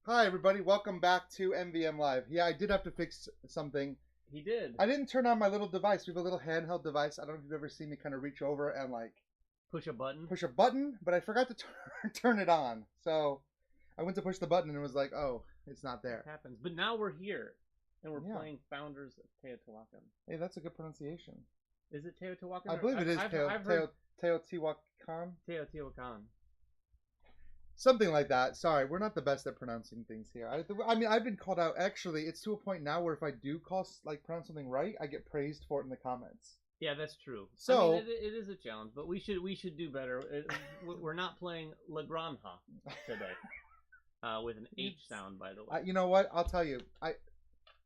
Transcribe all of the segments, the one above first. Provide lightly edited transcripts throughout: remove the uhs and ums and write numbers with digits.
Hi everybody, welcome back to MvMLive. Yeah, I did have to fix something. He did. I didn't turn on my little device. We have a little handheld device. I don't know if you've ever seen me kind of reach over and like Push a button. push a button, but I forgot to turn it on. So I went to push the button and it was like, oh, it's not It there. happens. But now we're here, and we're Yeah. playing Founders of Teotihuacan. Hey, that's a good pronunciation. Is it Teotihuacan? I believe it is I've heard Teotihuacan. Teotihuacan. Something like that. Sorry, we're not the best at pronouncing things here. I mean, I've been called out. Actually, it's to a point now where if I do pronounce something right, I get praised for it in the comments. Yeah, that's true. So I mean, it is a challenge, but we should do better. We're not playing La Granja today, with an H sound, by the way. You know what? I'll tell you. I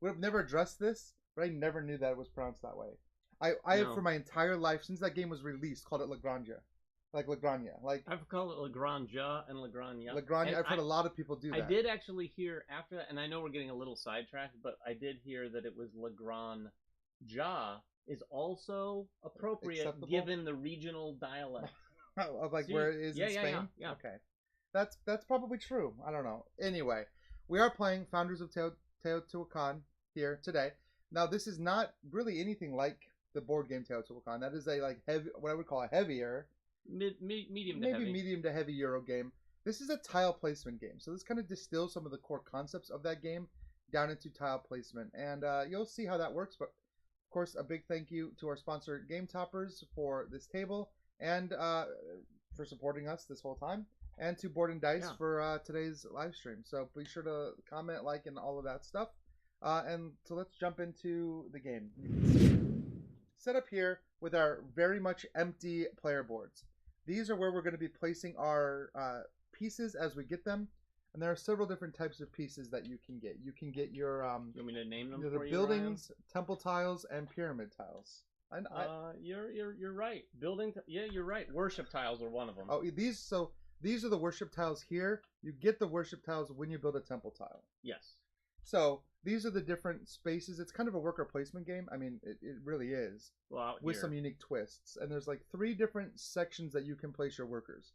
would have never addressed this, but I never knew that it was pronounced that way. I have for my entire life since that game was released called it La Granja, like La Granja, like I've called it La Granja and La Granja. La Granja. I've heard a lot of people do that. I did actually hear after that, and I know we're getting a little sidetracked, but I did hear that it was La Granja is also appropriate Acceptable? given the regional dialect. of like where it is in Spain. Yeah. Okay, that's probably true. I don't know. Anyway, we are playing Founders of Teotihuacan here today. Now, this is not really anything like the board game Teotihuacan. That is a like heavy, what I would call a heavier, Medium to heavy. medium to heavy Euro game. This is a tile placement game, so this kind of distills some of the core concepts of that game down into tile placement, and you'll see how that works. But of course, a big thank you to our sponsor Game Toppers for this table and for supporting us this whole time, and to Board and Dice for today's live stream. So be sure to comment, like, and all of that stuff. And so let's jump into the game. Set up here with our very much empty player boards. These are where we're going to be placing our pieces as we get them. And there are several different types of pieces that you can get. You can get your You want me to name them the for you, buildings, temple tiles, and pyramid tiles. You're right. You're right. Worship tiles are one of them. Oh, these are the worship tiles here. You get the worship tiles when you build a temple tile. Yes. So these are the different spaces. It's kind of a worker placement game. I mean, it really is. Well, with some unique twists. And there's like 3 different sections that you can place your workers.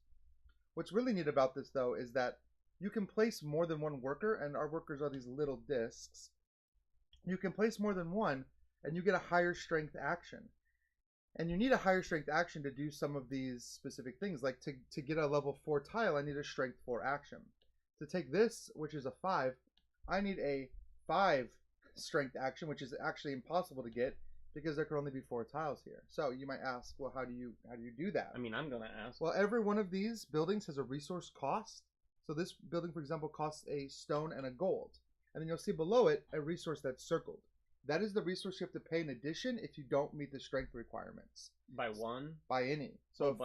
What's really neat about this, though, is that you can place more than one worker, and our workers are these little discs. You can place more than one, and you get a higher strength action. And you need a higher strength action to do some of these specific things. Like to get a level 4 tile, I need a strength 4 action. To take this, which is a 5, I need a 5 strength action, which is actually impossible to get because there can only be 4 tiles here. So you might ask, well, how do you do that? I mean, I'm gonna ask. Well, every one of these buildings has a resource cost. So this building, for example, costs a stone and a gold. And then you'll see below it a resource that's circled. That is the resource you have to pay in addition if you don't meet the strength requirements. By one? By any. So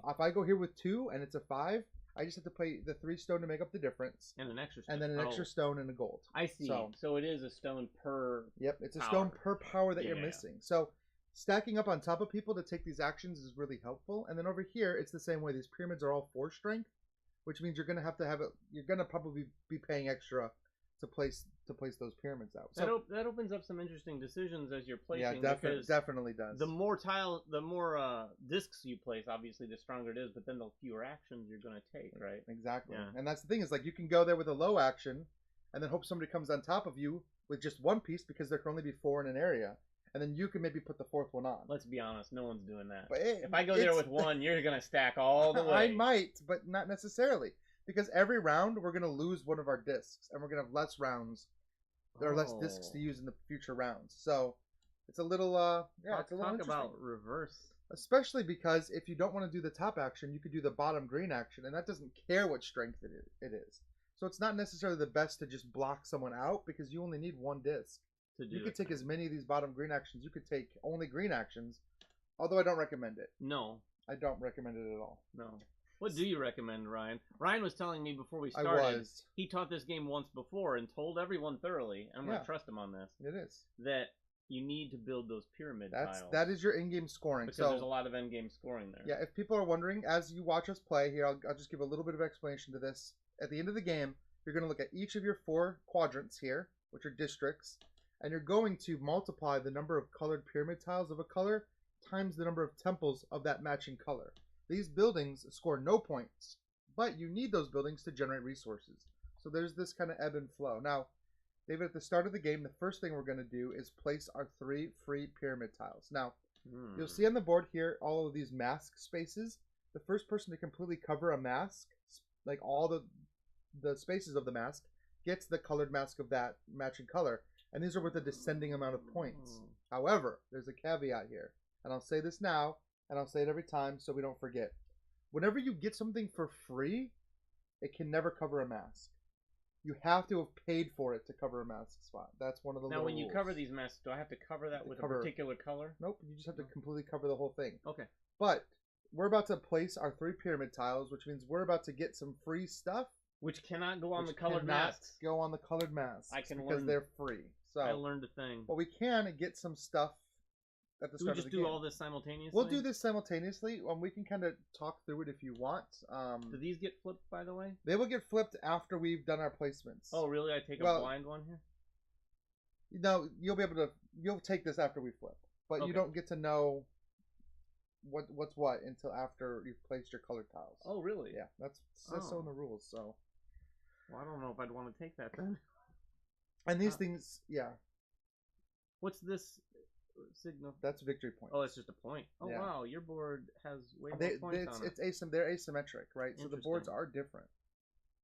if I go here with 2 and it's a 5, I just have to pay the 3 stone to make up the difference. And an extra stone. And then an extra stone and a gold. I see. So it is a stone per Yep, it's a stone per power that you're missing. So stacking up on top of people to take these actions is really helpful. And then over here, it's the same way. These pyramids are all 4 strength, which means you're going to have it. You're going to probably be paying extra to place those pyramids out. So that opens up some interesting decisions as you're placing. Yeah, definitely does. The more discs you place, obviously, the stronger it is. But then the fewer actions you're going to take, right? Exactly. Yeah. And that's the thing is like you can go there with a low action, and then hope somebody comes on top of you with just 1 piece because there can only be 4 in an area. And then you can maybe put the 4th one on. Let's be honest, no one's doing that. But if I go there with 1, you're going to stack all the way. I might, but not necessarily. Because every round, we're going to lose one of our discs. And we're going to have less rounds. There are less discs to use in the future rounds. So, it's a little, it's a little interesting. Talk about reverse. Especially because if you don't want to do the top action, you could do the bottom green action. And that doesn't care what strength it is. So, it's not necessarily the best to just block someone out. Because you only need 1 disc. You could take as many of these bottom green actions. You could take only green actions. Although I don't recommend it. No. I don't recommend it at all. No. What do you recommend, Ryan? Ryan was telling me before we started. He taught this game once before and told everyone thoroughly, and I'm going to trust him on this. It is. That you need to build those pyramid tiles. That is your in-game scoring. Because there's a lot of end-game scoring there. Yeah, if people are wondering, as you watch us play, here, I'll just give a little bit of explanation to this. At the end of the game, you're going to look at each of your 4 quadrants here, which are districts, and you're going to multiply the number of colored pyramid tiles of a color times the number of temples of that matching color. These buildings score no points, but you need those buildings to generate resources. So So there's this kind of ebb and flow. Now, David, at the start of the game, the first thing we're going to do is place our 3 free pyramid tiles. Now, you'll see on the board here all of these mask spaces. The first person to completely cover a mask, like all the spaces of the mask, gets the colored mask of that matching color. And these are with a descending amount of points. However, there's a caveat here. And I'll say this now, and I'll say it every time so we don't forget. Whenever you get something for free, it can never cover a mask. You have to have paid for it to cover a mask spot. That's one of the Now, when you rules. cover these masks, do I have to cover that with a particular color? Nope, you just have to completely cover the whole thing. Okay. But we're about to place our 3 pyramid tiles, which means we're about to get some free stuff. Which cannot go on the colored masks. Go on the colored masks. I can because learn. They're free. So I learned a thing. But we can get some stuff at the Do we start just of the do game. all this simultaneously? We'll do this simultaneously. We can kind of talk through it if you want. Do these get flipped, by the way? They will get flipped after we've done our placements. Oh, really? I take a blind one here? No, you'll be able to. You'll take this after we flip, but you don't get to know what's what until after you've placed your colored tiles. Oh, really? Yeah, that's so in the rules. So. Well, I don't know if I'd want to take that then. And these things, yeah. What's this signal? That's victory points. Oh, it's just a point. Oh, yeah. Wow, your board has way more points on it. They're asymmetric, right? So the boards are different.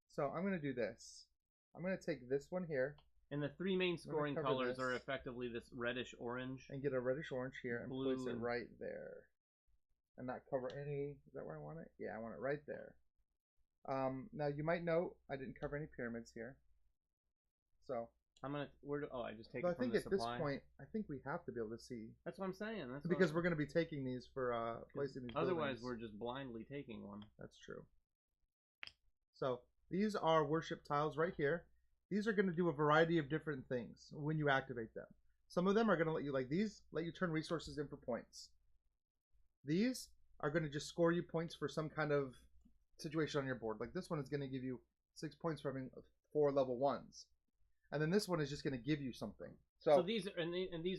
So I'm going to do this. I'm going to take this one here. And the 3 main scoring colors are effectively this reddish orange. And get a reddish orange here and blue place it right there. And not cover any. Is that where I want it? Yeah, I want it right there. Now you might note I didn't cover any pyramids here. So I'm gonna. I just take it from the supply. I think at this point, I think we have to be able to see. That's what I'm saying. That's because we're going to be taking these for placing these. Otherwise, buildings. we're just blindly taking one. That's true. So these are worship tiles right here. These are going to do a variety of different things when you activate them. Some of them are going to let you turn resources in for points. These are going to just score you points for some kind of situation on your board. Like this one is going to give you 6 points for having 4 level 1s. And then this one is just going to give you something. So these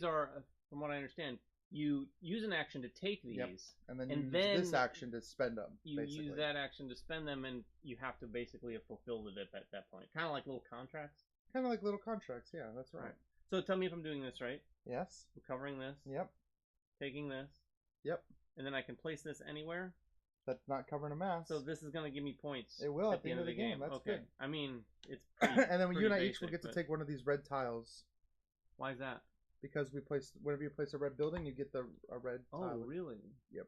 are, from what I understand, you use an action to take these, and then use this action to spend them. You use that action to spend them, and you have to basically have fulfilled it at that point. Kind of like little contracts. Kind of like little contracts. Yeah, that's right. So tell me if I'm doing this right. Yes. We're covering this. Yep. Taking this. Yep. And then I can place this anywhere. That's not covering a mask. So this is going to give me points. It will at the end of the game. That's good. I mean, it's and then you and I each will get to take one of these red tiles. Why is that? Because whenever you place a red building, you get a red tile. Oh, really? Yep.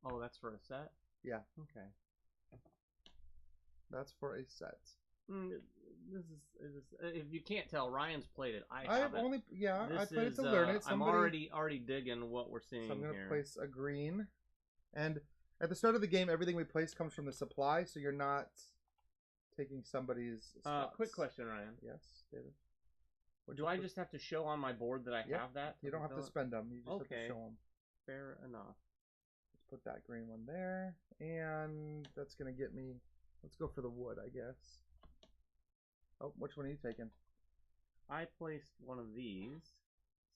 Oh, that's for a set? Yeah. Okay. That's for a set. This is if you can't tell, Ryan's played it. I played it to learn it. I'm already digging what we're seeing here. So I'm going to place a green. And at the start of the game, everything we place comes from the supply, so you're not taking somebody's spots. Quick question, Ryan. Yes, David. Do I just have to show on my board that I have that? You don't have to spend them. You just have to show them. Fair enough. Let's put that green one there. And that's going to get me... Let's go for the wood, I guess. Oh, which one are you taking? I placed one of these,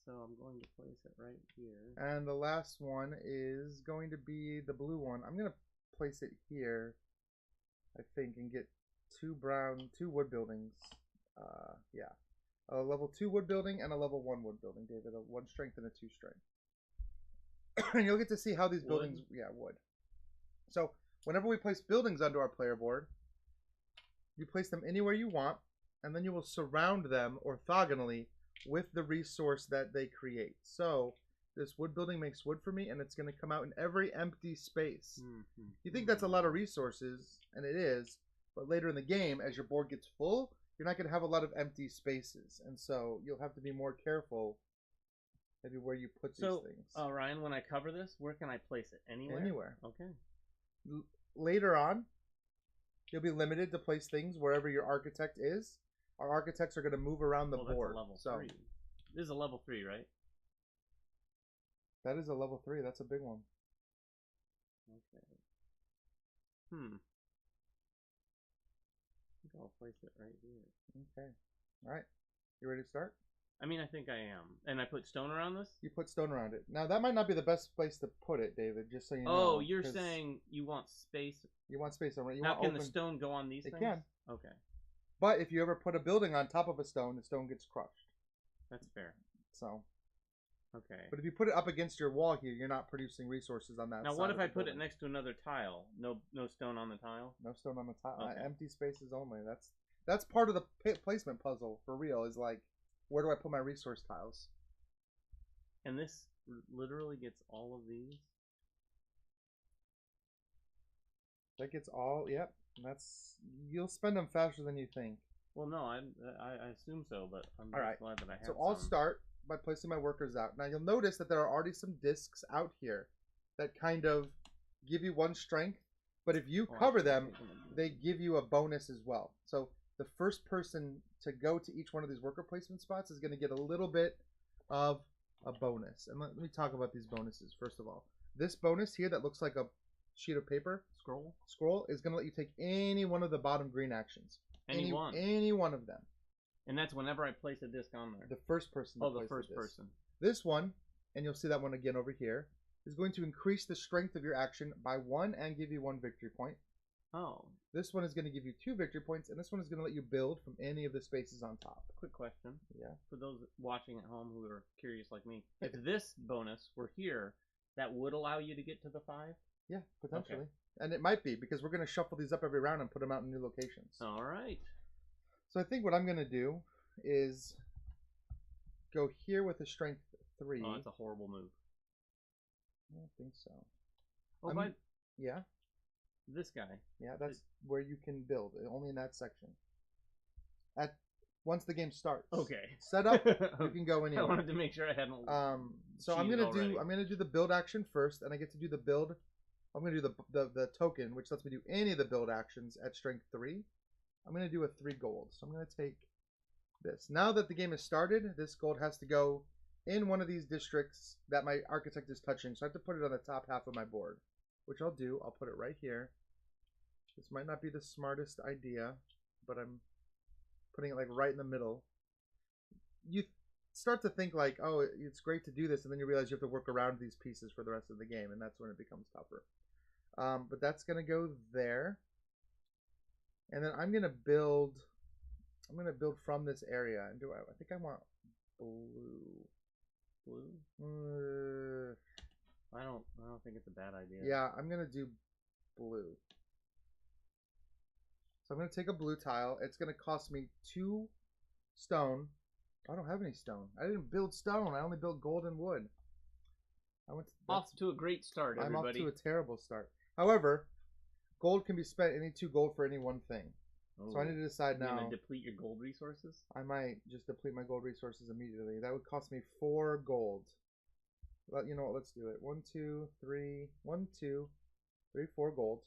so I'm going to place it right here. And the last one is going to be the blue one. I'm going to place it here, I think, and get 2 wood buildings. Yeah. A level 2 wood building and a level 1 wood building, David. A 1 strength and a 2 strength. And you'll get to see how these buildings... Yeah, wood. So, whenever we place buildings onto our player board, you place them anywhere you want, and then you will surround them orthogonally with the resource that they create. So, this wood building makes wood for me, and it's going to come out in every empty space. You think that's a lot of resources, and it is, but later in the game, as your board gets full, you're not going to have a lot of empty spaces, and so you'll have to be more careful maybe where you put these things. So, Ryan, when I cover this, where can I place it? Anywhere? Anywhere. Okay. Later on, you'll be limited to place things wherever your architect is. Our architects are going to move around the board. That's a level 3. This is a level 3, right? That is a level 3. That's a big one. Okay. I think I'll place it right here. Okay. All right. You ready to start? I mean, I think I am. And I put stone around this? You put stone around it. Now, that might not be the best place to put it, David, just so you know. Oh, you're saying you want space. You want space around it. Now, can the stone go on these things? It can. Okay. But if you ever put a building on top of a stone, the stone gets crushed. That's fair. So. Okay. But if you put it up against your wall here, you're not producing resources on that side. Now, what if I put building. it next to another tile? No stone on the tile? No stone on the tile. Okay. Empty spaces only. That's part of the placement puzzle, for real, is like, where do I put my resource tiles? And this literally gets all of these? That gets all, yep. You'll spend them faster than you think. Well, no, I assume so, but I'm all right. glad that I have So I'll start by placing my workers out. Now, you'll notice that there are already some discs out here that kind of give you 1 strength, but if you cover them, they give you a bonus as well. So the first person to go to each one of these worker placement spots is going to get a little bit of a bonus. And let me talk about these bonuses first of all. This bonus here that looks like a sheet of paper, scroll is going to let you take any one of the bottom green actions. Any one of them. And that's whenever I place a disc on there. The first person. Oh, the first person. This one, and you'll see that one again over here, is going to increase the strength of your action by 1 and give you 1 victory point. Oh. This one is going to give you 2 victory points, and this one is going to let you build from any of the spaces on top. Quick question. Yeah. For those watching at home who are curious like me, if this bonus were here, that would allow you to get to the 5? Yeah, potentially. Okay. And it might be, because we're going to shuffle these up every round and put them out in new locations. All right. So I think what I'm going to do is go here with a strength 3. Oh, that's a horrible move. I don't think so. Oh, yeah. This guy. Yeah, that's where you can build. Only in that section. Once the game starts. Okay. Set up. You can go anywhere. I wanted to make sure I hadn't. So I'm gonna do the build action first, and I get to do the build. I'm gonna do the token, which lets me do any of the build actions at strength 3. I'm gonna do a 3 gold. So I'm gonna take this. Now that the game has started, this gold has to go in one of these districts that my architect is touching. So I have to put it on the top half of my board, which I'll do. I'll put it right here. This might not be the smartest idea, but I'm putting it like right in the middle. You start to think like, oh, it's great to do this, and then you realize you have to work around these pieces for the rest of the game, and that's when it becomes tougher. But that's gonna go there, and then I'm gonna build from this area. And I think I want blue. I don't think it's a bad idea. Yeah, I'm gonna do blue. So I'm gonna take a blue tile. It's gonna cost me 2 stone. I don't have any stone. I didn't build stone. I only built gold and wood. Off to a great start, everybody. I'm off to a terrible start. However, gold can be spent. I need 2 gold for any one thing. Oh. So I need to decide now. You're gonna deplete your gold resources? I might just deplete my gold resources immediately. That would cost me 4 gold. Well, you know what? Let's do it. 1, 2, 3. 1, 2, 3, 4 gold.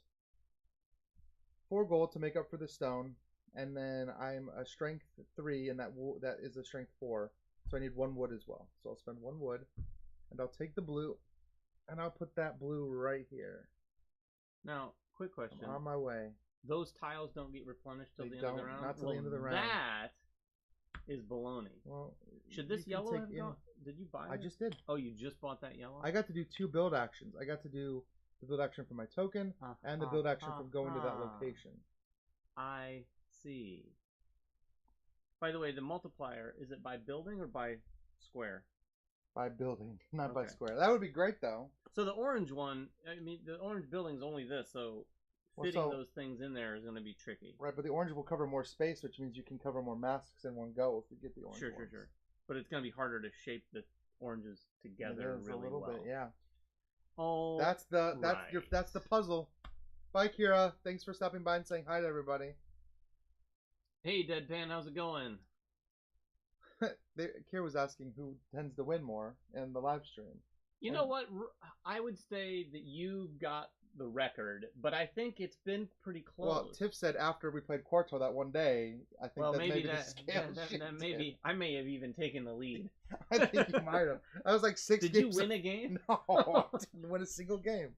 4 gold to make up for the stone, and then I'm a strength 3, and that is a strength 4. So I need 1 wood as well. So I'll spend 1 wood, and I'll take the blue, and I'll put that blue right here. Now, quick question. I'm on my way. Those tiles don't get replenished till the end of the round? Not till the end of the round. That is baloney. Well, should this yellow have gone? Did you buy it? I just did. Oh, you just bought that yellow? I got to do 2 build actions. I got to do the build action for my token and the build action from going to that location. I see. By the way, the multiplier, is it by building or by square? By building, not by square. That would be great, though. So the orange one, I mean, the orange building's only this, so fitting those things in there is going to be tricky. Right, but the orange will cover more space, which means you can cover more masks in one go if you get the orange ones. Sure. But it's going to be harder to shape the oranges together really a little well. Bit, yeah. Oh, that's the puzzle. Bye, Kira. Thanks for stopping by and saying hi to everybody. Hey, Deadpan, how's it going? Kira was asking who tends to win more in the live stream. You know what? I would say that you got the record, but I think it's been pretty close. Well, Tiff said after we played Quarto that one day, I think maybe I may have even taken the lead. I think you might have. I was like 6 Did games. Did you win a game? No, I didn't win a single game.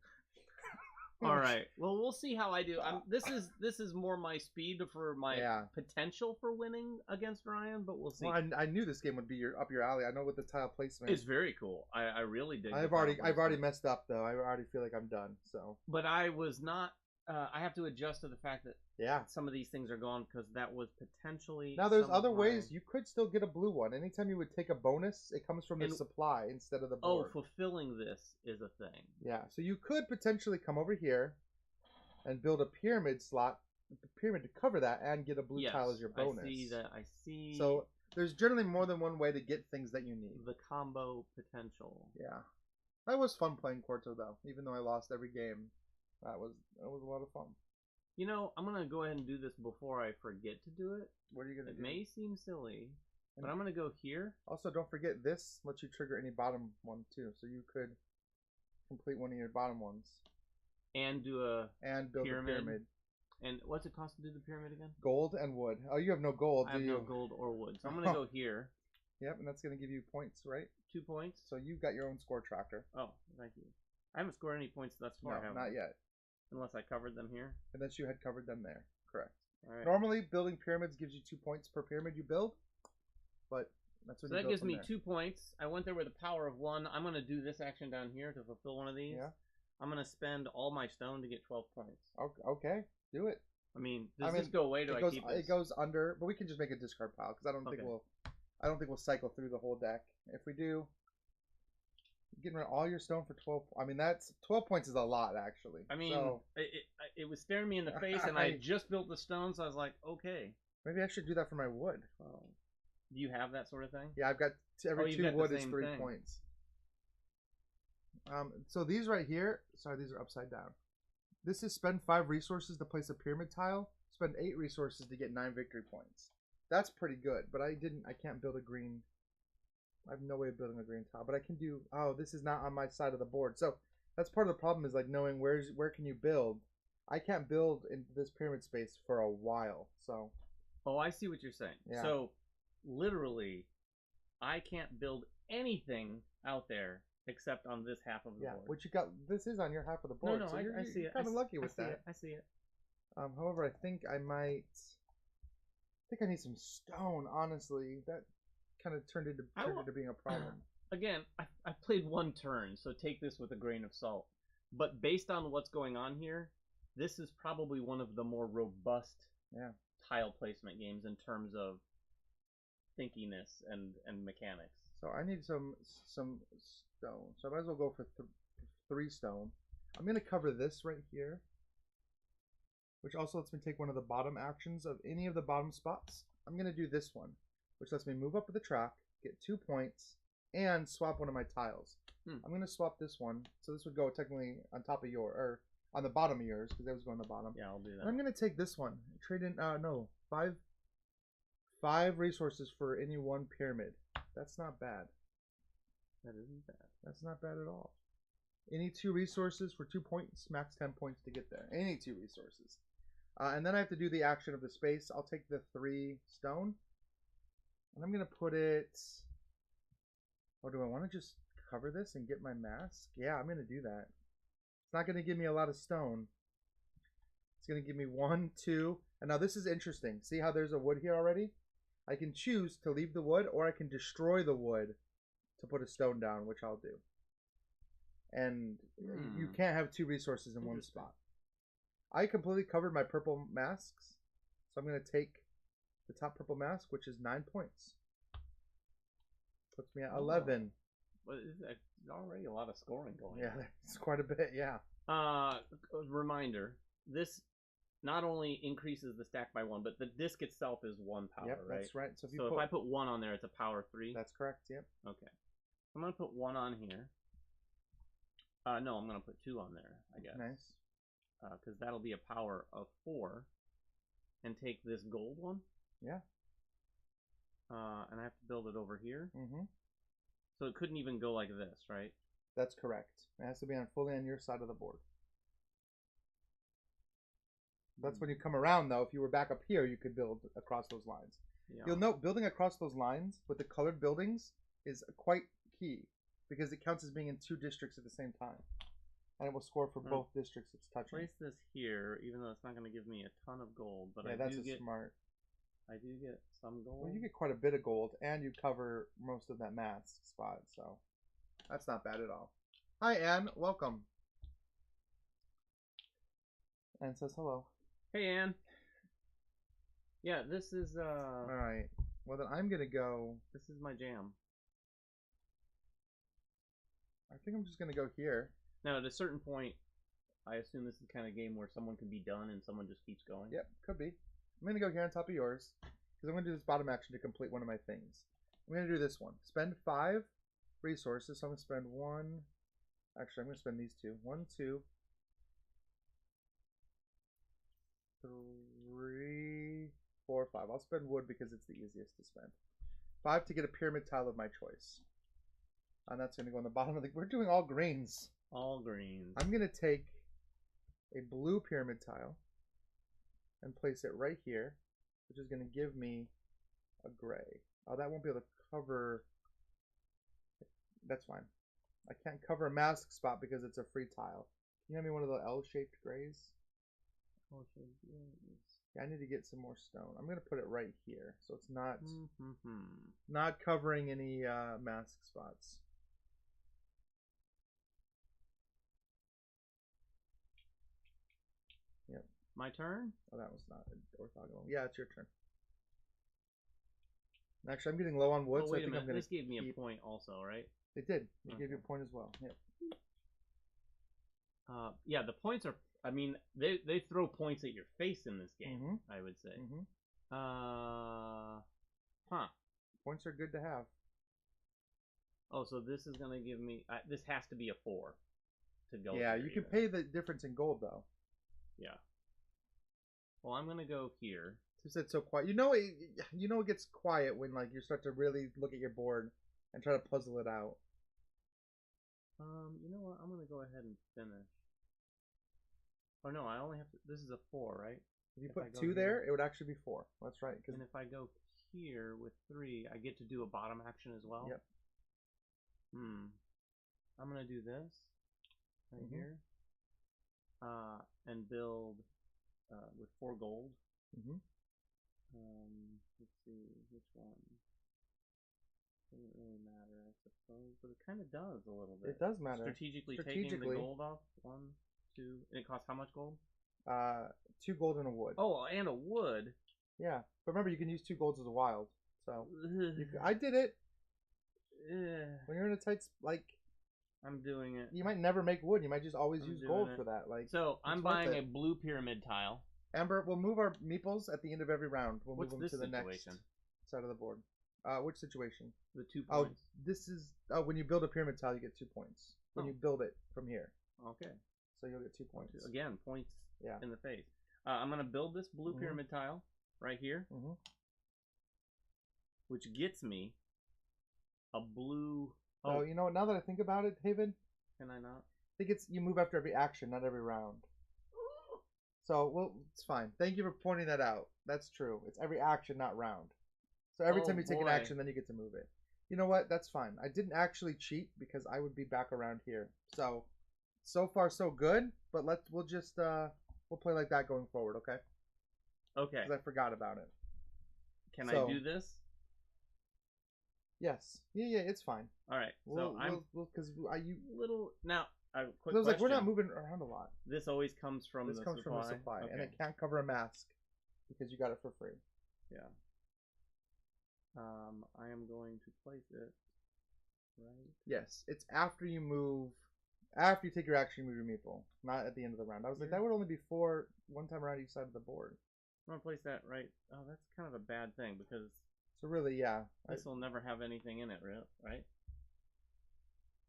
All right. Well, we'll see how I do. This is more my speed for my potential for winning against Ryan, but we'll see. Well, I knew this game would be up your alley. I know with the tile placement. It's very cool. I really dig. I've already messed up though. I already feel like I'm done. So. But I was not. I have to adjust to the fact that some of these things are gone because that was potentially. Now there's other ways you could still get a blue one. Anytime you would take a bonus, it comes from the supply instead of the board. Oh, fulfilling this is a thing. Yeah, so you could potentially come over here and build a pyramid slot, pyramid to cover that, and get a blue tile as your bonus. I see that. I see. So there's generally more than one way to get things that you need. The combo potential. Yeah, that was fun playing Quarto though. Even though I lost every game. That was a lot of fun. You know, I'm gonna go ahead and do this before I forget to do it. What are you gonna do? It may seem silly, but I'm gonna go here. Also, don't forget this lets you trigger any bottom one too, so you could complete one of your bottom ones and do build a pyramid. And what's it cost to do the pyramid again? Gold and wood. Oh, you have no gold. I have no gold or wood, so I'm gonna go here. Yep, and that's gonna give you points, right? 2 points. So you've got your own score tracker. Oh, thank you. I haven't scored any points thus far. No, not yet. Unless I covered them here. Unless you had covered them there. Correct. All right. Normally, building pyramids gives you 2 points per pyramid you build, but that's what. So that gives me 2 points. I went there with a power of 1. I'm gonna do this action down here to fulfill one of these. Yeah. I'm gonna spend all my stone to get 12 points. Okay, do it. I mean, does this go away? Do I keep this? It goes under, but we can just make a discard pile because I don't think we'll cycle through the whole deck. If we do. Getting rid of all your stone for 12. I mean, that's 12 points is a lot, actually. I mean, it was staring me in the face, and I just built the stone, so I was like, okay. Maybe I should do that for my wood. Oh. Do you have that sort of thing? Yeah, I've got every 2 wood is 3 points. So these right here, sorry, these are upside down. This is spend 5 resources to place a pyramid tile. Spend 8 resources to get 9 victory points. That's pretty good, but I can't build a green. I have no way of building a green tile, but I can do. Oh, this is not on my side of the board, so that's part of the problem. Is like knowing where can you build. I can't build into this pyramid space for a while, so. Oh, I see what you're saying. Yeah. So, literally, I can't build anything out there except on this half of the board. Which you got. This is on your half of the board. No, so I see it. You're kind of lucky with that. I see it. However, I think I might. I think I need some stone. Honestly, that kind of turned into being a problem. Again, I played 1 turn, so take this with a grain of salt. But based on what's going on here, this is probably one of the more robust tile placement games in terms of thinkiness and mechanics. So I need some stone. So I might as well go for 3 stone. I'm going to cover this right here, which also lets me take one of the bottom actions of any of the bottom spots. I'm going to do this one, which lets me move up the track, get 2 points, and swap one of my tiles. I'm going to swap this one. So this would go technically on top of or on the bottom of yours, because that was going on the bottom. Yeah, I'll do that. And I'm going to take this one. Trade in, 5 resources for any 1 pyramid. That's not bad. That isn't bad. That's not bad at all. Any 2 resources for 2 points, max 10 points to get there. Any 2 resources. And then I have to do the action of the space. I'll take the 3 stone. And I'm going to put it... Or do I want to just cover this and get my mask? Yeah, I'm going to do that. It's not going to give me a lot of stone. It's going to give me 1, 2. And now this is interesting. See how there's a wood here already? I can choose to leave the wood, or I can destroy the wood to put a stone down, which I'll do. And you can't have 2 resources in one spot. I completely covered my purple masks. So I'm going to take the top purple mask, which is 9 points. Puts me at 11. Well, there's already a lot of scoring going on. Yeah, it's quite a bit, yeah. Reminder, this not only increases the stack by 1, but the disc itself is 1 power, yep, right? That's right. So if I put 1 on there, it's a power 3? That's correct, yep. Okay. I'm going to put 1 on here. No, I'm going to put 2 on there, I guess. Nice. Because that'll be a power of 4. And take this gold one. Yeah. And I have to build it over here. Mm-hmm. So it couldn't even go like this, right? That's correct. It has to be fully on your side of the board. That's when you come around, though. If you were back up here, you could build across those lines. Yeah. You'll note building across those lines with the colored buildings is quite key because it counts as being in 2 districts at the same time. and it will score for both districts it's touching. Place this here, even though it's not going to give me a ton of gold, but yeah, that's smart. I do get some gold. Well, you get quite a bit of gold, and you cover most of that mask spot, so that's not bad at all. Hi, Anne. Welcome. Anne says hello. Hey, Anne. Yeah, this is All right. Well, then I'm gonna go. This is my jam. I think I'm just gonna go here. Now, at a certain point, I assume this is the kind of game where someone can be done and someone just keeps going. Yep, could be. I'm gonna go here on top of yours because I'm gonna do this bottom action to complete one of my things. I'm gonna do this one. Spend 5 resources. So I'm gonna spend 1. Actually, I'm gonna spend these 2. 1, 2, 3, 4, 5. I'll spend wood because it's the easiest to spend. 5 to get a pyramid tile of my choice. And that's going to go on the bottom of the... We're doing all greens. All greens. I'm going to take a blue pyramid tile and place it right here, which is going to give me a gray. Oh, that won't be able to cover... That's fine. I can't cover a mask spot because it's a free tile. Can you have me one of the L-shaped grays? L-shaped grays. Yeah, I need to get some more stone. I'm going to put it right here, so it's not not covering any mask spots. Yep. My turn? Oh, that was not orthogonal. Yeah, it's your turn. Actually, I'm getting low on wood, so I think I'm going to This gave me a point also, right? It did. It gave you a point as well. Yep. Yeah, the points are... I mean, they throw points at your face in this game, I would say. Points are good to have. Oh, so this is going to give me... this has to be a 4 to go. Yeah, you can pay the difference in gold, though. Yeah. Well, I'm going to go here. Since it's so quiet. You know it gets quiet when like you start to really look at your board and try to puzzle it out. You know what? I'm going to go ahead and finish. Oh no, I only have to... This is a 4, right? If you put 2 there, it would actually be 4. That's right. And if I go here with 3, I get to do a bottom action as well? Yep. I'm going to do this right here. And build with 4 gold. Let's see, which one? Doesn't really matter, I suppose. But it kind of does a little bit. It does matter. Strategically taking the gold off. 1, 2. And it costs how much gold? 2 gold and a wood. Oh, and a wood. Yeah, but remember you can use 2 golds as a wild. So I did it. When you're in a tight I'm doing it. You might never make wood. You might just always use gold for that. So I'm buying a blue pyramid tile. Amber, we'll move our meeples at the end of every round. We'll move them to the next side of the board. Which situation? The 2 Oh, points. this is when you build a pyramid tile, you get 2 points. When you build it from here. Okay. So you'll get 2 points. Again, points in the face. I'm going to build this blue pyramid tile right here, which gets me a blue... Oh, you know what? Now that I think about it, Haven, can I not? I think you move after every action, not every round. So, it's fine. Thank you for pointing that out. That's true. It's every action, not round. So every time you take an action, then you get to move it. You know what? That's fine. I didn't actually cheat because I would be back around here. So far so good. But we'll just we'll play like that going forward. Okay. Okay. Because I forgot about it. Can I do this? Yes. Yeah. It's fine. All right. So because now. Quick question. We're not moving around a lot. This always comes from the supply, and it can't cover a mask because you got it for free. Yeah. I am going to place it right. Yes, it's after you move. After you take your action, you move your meeple, not at the end of the round. I was like, that would only be 4 one time around each side of the board. I'm gonna place that right. Oh, that's kind of a bad thing because. So really, yeah. This will never have anything in it, right?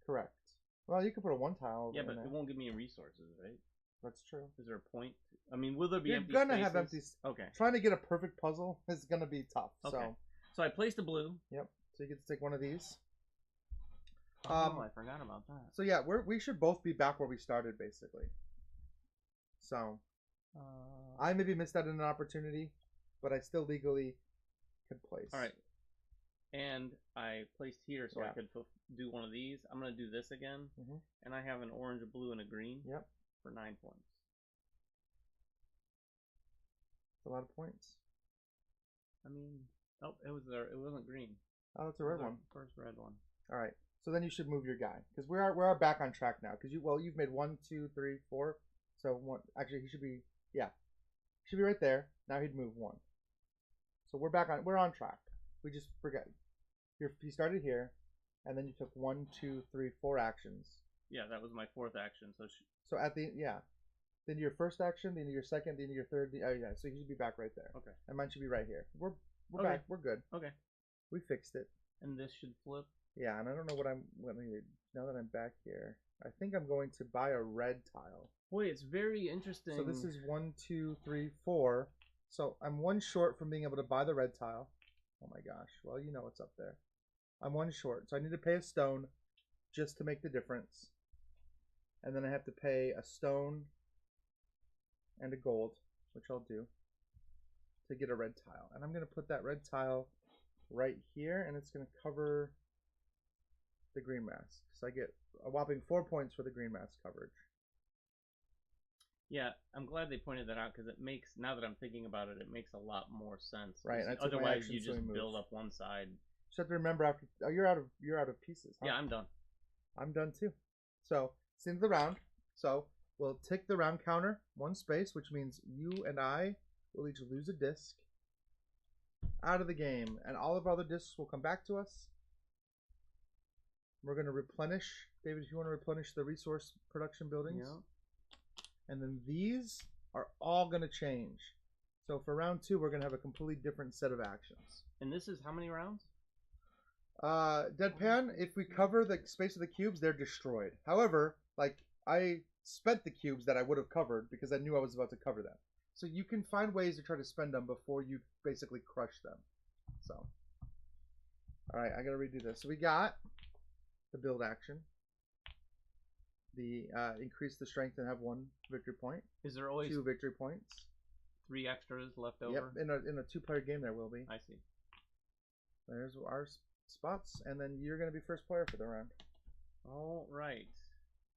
Correct. Well, you could put a 1 tile. Yeah, but it won't give me resources, right? That's true. Is there a point? I mean, will there be empty spaces? You're gonna have empty. Okay. Trying to get a perfect puzzle is gonna be tough. Okay. So I placed a blue. Yep. So you get to take one of these. I forgot about that. So yeah, we should both be back where we started, basically. So, I maybe missed out on an opportunity, but I still legally could place. All right. And I placed here so I could do one of these. I'm gonna do this again, and I have an orange, a blue, and a green. Yep. For 9 points. It's a lot of points. I mean, oh, it was there. It wasn't green. Oh, it's a red one. First red one. All right. So then you should move your guy because we are back on track now. Because you've made 1, 2, 3, 4. So one actually he should be right there. Now he'd move 1. So we're on track. We just forget. He started here, and then you took 1, 2, 3, 4 actions. Yeah, that was my 4th action. So at the then your first action, then your second, then your third. So he should be back right there. Okay. And mine should be right here. We're back. We're good. Okay. We fixed it. And this should flip. Yeah, and I don't know what now that I'm back here. I think I'm going to buy a red tile. Boy, it's very interesting. So this is 1, 2, 3, 4. So I'm 1 short from being able to buy the red tile. Oh my gosh. Well, you know what's up there. I'm 1 short. So I need to pay a stone just to make the difference. And then I have to pay a stone and a gold, which I'll do, to get a red tile. And I'm going to put that red tile right here, and it's going to cover the green mask. So I get a whopping 4 points for the green mask coverage. Yeah, I'm glad they pointed that out because it makes, now that I'm thinking about it, it makes a lot more sense. Right. Otherwise, you just build up one side. Just have to remember after. Oh, you're out of pieces. Huh? Yeah, I'm done. I'm done too. So it's the end of the round. So we'll tick the round counter 1 space, which means you and I will each lose a disc out of the game, and all of our other discs will come back to us. We're going to replenish, David, if you want to replenish the resource production buildings. Yeah. And then these are all going to change. So for round 2, we're going to have a completely different set of actions. And this is how many rounds? Deadpan, if we cover the space of the cubes, they're destroyed. However, like, I spent the cubes that I would have covered because I knew I was about to cover them. So you can find ways to try to spend them before you basically crush them. So, all right, I got to redo this. So we got the build action. The increase the strength and have 1 victory point. Is there always 2 victory points? 3 extras left over? Yep, in a 2-player game there will be. I see. There's our spots, and then you're going to be first player for the round. All right.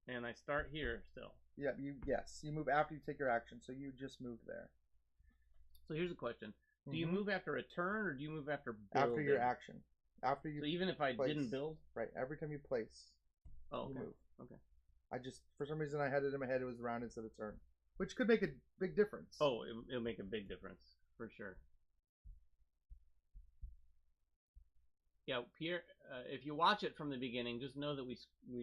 And I start here still. Yeah, you move after you take your action, so you just moved there. So here's a question. Do you move after a turn, or do you move after building? After your action. After you. So even if I didn't build? Right, every time you place, you move. Okay. I just, for some reason, I had it in my head it was round instead of turn, which could make a big difference. Oh, it'll make a big difference, for sure. Yeah, Pierre, if you watch it from the beginning, just know that we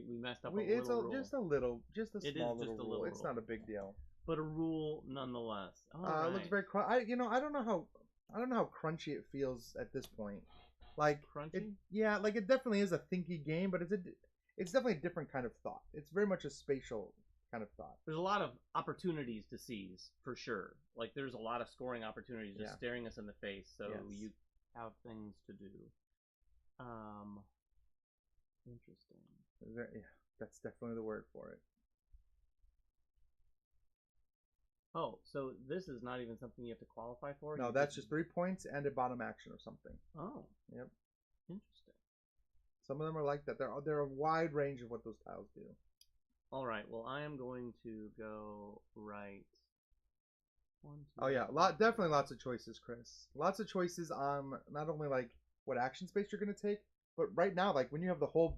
messed up it's rule. just a little, just a small little rule. It's rule. not a big deal. But a rule nonetheless. It looks very I don't know how crunchy it feels at this point. Like crunchy? Like it definitely is a thinky game, but it's definitely a different kind of thought. It's very much a spatial kind of thought. There's a lot of opportunities to seize, for sure. Like there's a lot of scoring opportunities just staring us in the face, so you have things to do. Interesting. That's definitely the word for it. Oh, so this is not even something you have to qualify for? No, that's just 3 points and a bottom action or something. Oh. Yep. Interesting. Some of them are like that. They're a wide range of what those tiles do. All right. Well, I am going to go right. 1, 2, oh yeah, definitely lots of choices, Chris. Lots of choices on not only like what action space you're going to take, but right now, like when you have the whole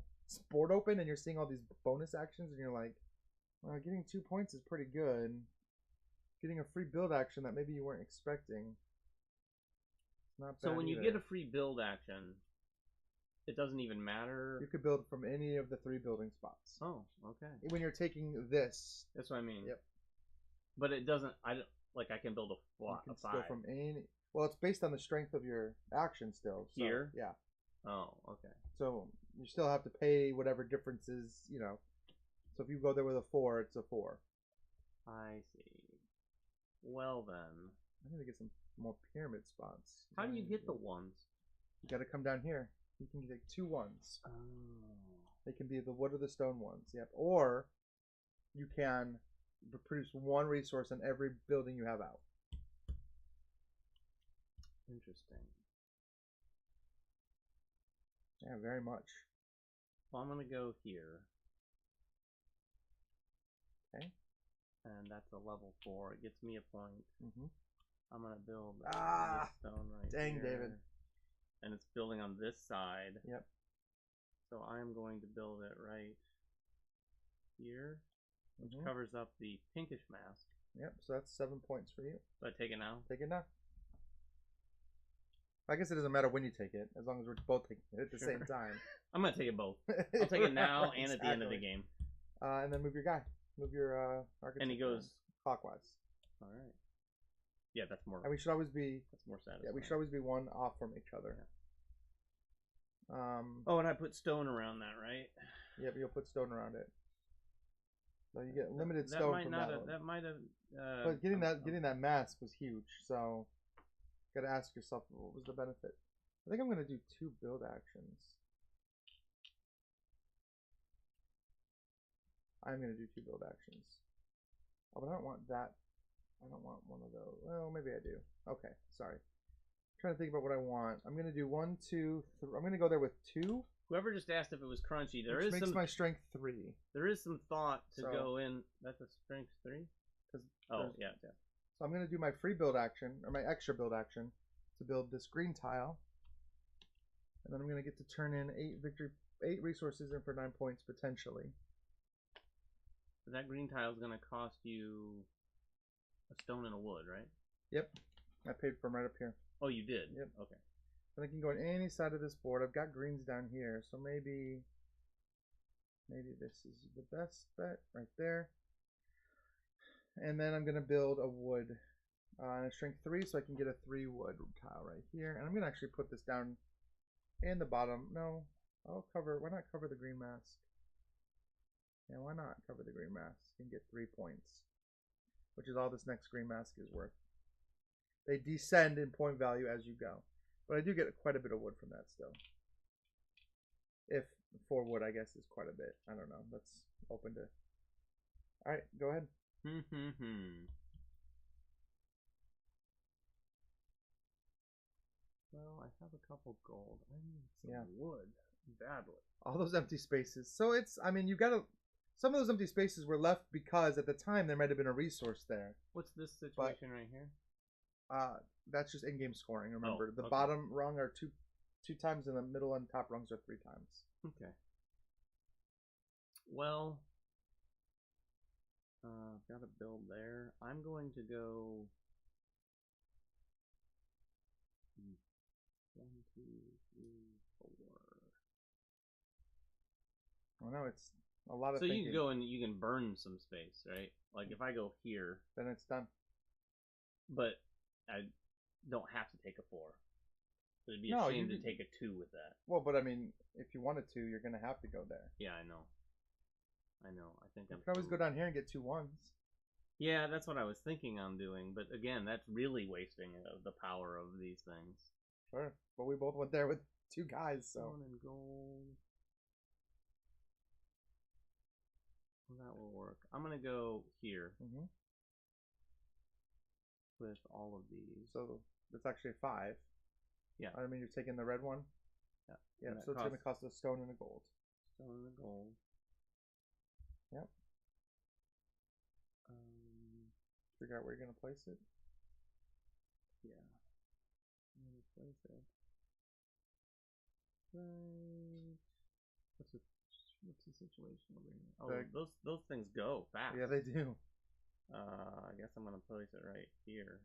board open and you're seeing all these bonus actions, and you're like, well, getting 2 points is pretty good. Getting a free build action that maybe you weren't expecting. Not bad. So when you get a free build action, it doesn't even matter. You could build from any of the 3 building spots. Oh, okay. When you're taking this. That's what I mean. Yep. But it doesn't. I can build a 5. You can steal from any. Well, it's based on the strength of your action still. So, here. Yeah. Oh, okay. So you still have to pay whatever differences, So if you go there with a 4, it's a 4. I see. Well then, I need to get some more pyramid spots. How do you get the 1s? You got to come down here. You can get 2 1s. Oh. They can be the wood or the stone ones. Yep. Or you can produce 1 resource in every building you have out. Interesting. Yeah, very much. Well, I'm gonna go here. Okay. And that's a level 4. It gets me a point. Mm-hmm. I'm gonna build Ah, stone right dang, here. David. And it's building on this side. Yep. So I'm going to build it right here, which Mm-hmm. covers up the pinkish mask. Yep, so that's 7 points for you. So I take it now? Take it now. I guess it doesn't matter when you take it, as long as we're both taking it at the same time. I'm gonna take it both. I'll take it now and at the end of the game. And then move your guy. Move your architect. And he goes clockwise. All right. Yeah, that's more. And we should always be. That's more satisfying. Yeah, we should always be one off from each other. Yeah. Oh, and I put stone around that, right? Yep, you'll put stone around it. So you get limited stone from that one. That might have. But getting that mask was huge. So, gotta ask yourself, what was the benefit? I think I'm gonna do 2 build actions. I'm gonna do 2 build actions. Oh, but I don't want that. I don't want one of those. Well, maybe I do. Okay, sorry. I'm trying to think about what I want. I'm gonna do 1, 2, 3. I'm gonna go there with 2. Whoever just asked if it was crunchy, there which is makes some. My strength 3. There is some thought to go in. That's a strength 3. Oh yeah. So I'm gonna do my free build action or my extra build action to build this green tile, and then I'm gonna get to turn in 8 resources in for 9 points potentially. So that green tile is gonna cost you a stone and a wood, right? Yep, I paid for them right up here. Oh, you did? Yep. Okay. And I can go on any side of this board. I've got greens down here, so maybe this is the best bet right there. And then I'm gonna build a wood and a strength 3, so I can get a 3 wood tile right here. And I'm gonna actually put this down in the bottom. No, I'll cover. Why not cover the green mask? Yeah, why not cover the green mask and get 3 points, which is all this next green mask is worth. They descend in point value as you go, but I do get quite a bit of wood from that still. If 4 wood, I guess, is quite a bit. I don't know. That's open to. All right, go ahead. Well, I have a couple gold. I need some wood badly. All those empty spaces. So it's, I mean, you gotta. Some of those empty spaces were left because at the time there might have been a resource there. What's this situation right here? That's just in-game scoring. Remember, the okay. bottom rung are two times, and the middle and top rungs are 3 times. Okay. Well, got to build there. I'm going to go 1, 2, 3, 4. Oh no, it's a lot of. So thinking. you can go and you can burn some space, right? Like if I go here, then it's done. But I don't have to take a 4. It'd be a shame to take a 2 with that. Well, but I mean, if you wanted to, you're gonna have to go there. Yeah, I know. I think you can always go down here and get 2 1s. Yeah, that's what I was thinking on doing. But again, that's really wasting the power of these things. Sure, but we both went there with 2 guys, so. Stone and gold. That will work. I'm gonna go here with all of these. So that's actually 5. Yeah. I mean, you're taking the red one. Yeah. Yeah. So it's gonna cost a stone and a gold. Stone and a gold. Yep. Figure out where you're gonna place it. Yeah. I'm gonna place it. Right. What's the situation over here? Oh, those things go fast. Yeah, they do. I guess I'm gonna place it right here.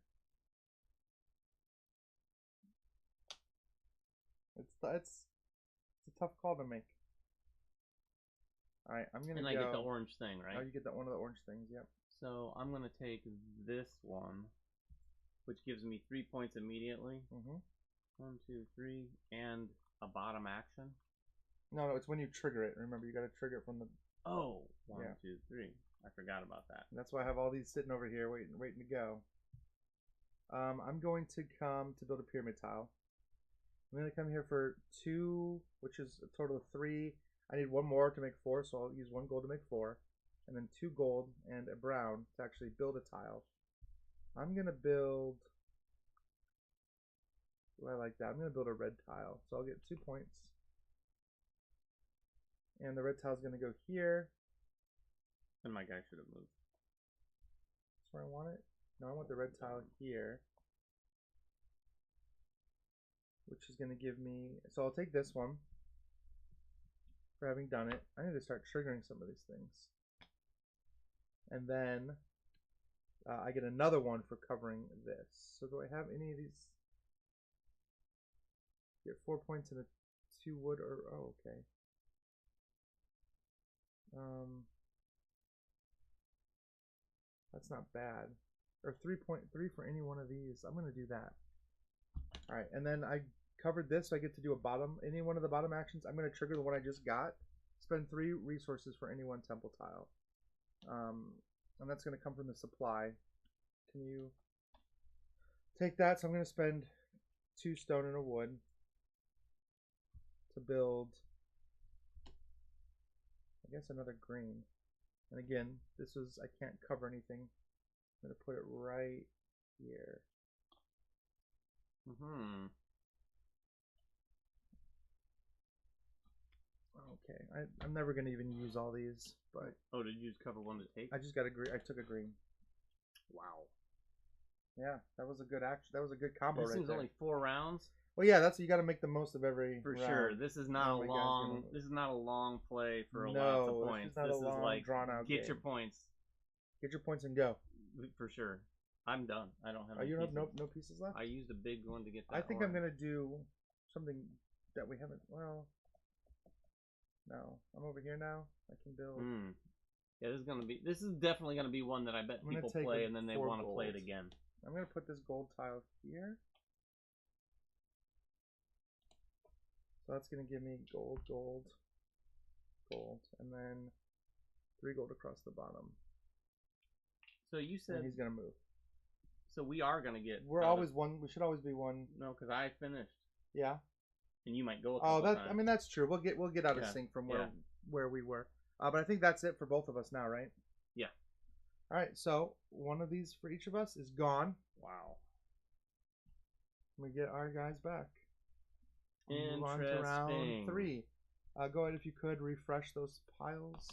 It's a tough call to make. All right, I'm gonna. And I get the orange thing, right? Oh, you get that one of the orange things. Yep. So I'm gonna take this one, which gives me 3 points immediately. 1, 2, 3, and a bottom action. No, it's when you trigger it. Remember, you got to trigger it from the. Oh, 1, 2, 3. I forgot about that. And that's why I have all these sitting over here waiting to go. I'm going to come to build a pyramid tile. I'm going to come here for 2, which is a total of 3. I need 1 more to make 4, so I'll use 1 gold to make 4. And then 2 gold and a brown to actually build a tile. I'm going to build... I like that. I'm going to build a red tile, so I'll get 2 points. And the red tile is going to go here. And my guy should have moved. That's where I want it. No, I want the red tile here. Which is going to give me... So I'll take this one. For having done it. I need to start triggering some of these things. And then... I get another one for covering this. So do I have any of these? Get 4 points and a 2 wood or... Oh, okay. That's not bad. Or 3.3 for any one of these. I'm going to do that. Alright, and then I covered this, so I get to do a bottom. Any one of the bottom actions, I'm going to trigger the one I just got. Spend 3 resources for any one temple tile. And that's going to come from the supply. Can you take that? So I'm going to spend 2 stone and a wood to build, I guess, another green. And again, this is, I can't cover anything. I'm going to put it right here. Okay, I'm never going to even use all these, but... Oh, did you just cover one to take? I just got a green. I took a green. Wow. Yeah, that was a good action. That was a good combo this right thing's there. only 4 rounds? Well, yeah, that's you got to make the most of every For round. sure. This is not Oh a my long. gosh, This is not a long play for lots No, of this points. is not a long, like drawn-out get game. your points Get your points and go. for sure. I'm done. I don't have. Oh, any you don't pieces. have no pieces left? I used a big one to get that. I think orange. I'm gonna do something that we haven't. Well, no, I'm over here now. I can build. Yeah, this is gonna be. This is definitely gonna be one that I bet people play and then they want to play it again. I'm gonna put this gold tile here. So that's gonna give me gold, gold, gold, and then 3 gold across the bottom. So you said and he's gonna move. So we are gonna get. We're always one. We should always be one. No, because I finished. Yeah. And you might go. A that. times. I mean, that's true. We'll get out of sync from where we were. But I think that's it for both of us now, right? Yeah. All right. So one of these for each of us is gone. Wow. We get our guys back. Interesting. Move on to round 3. Go ahead if you could refresh those piles.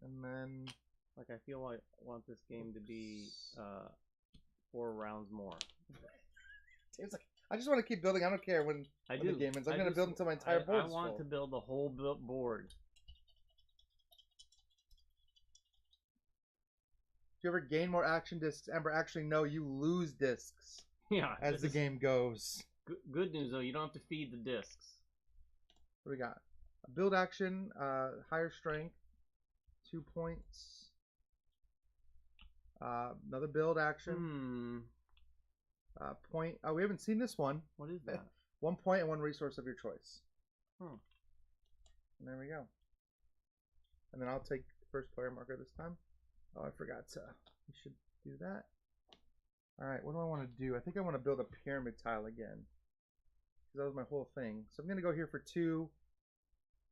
And then, like, I feel like I want this game to be 4 rounds more. It's like, I just want to keep building. I don't care when the game ends. I'm going to build until my entire board is full. I want to build the whole board. Do you ever gain more action discs, Ember? Actually, no, you lose discs. Yeah. As the game goes. Good news, though. You don't have to feed the discs. What do we got? A build action, higher strength, 2 points. Another build action. Point. Oh, we haven't seen this one. What is that? 1 point and 1 resource of your choice. And there we go. And then I'll take the first player marker this time. Oh, I forgot to. We should do that. Alright, what do I want to do? I think I want to build a pyramid tile again. Because that was my whole thing. So I'm going to go here for 2.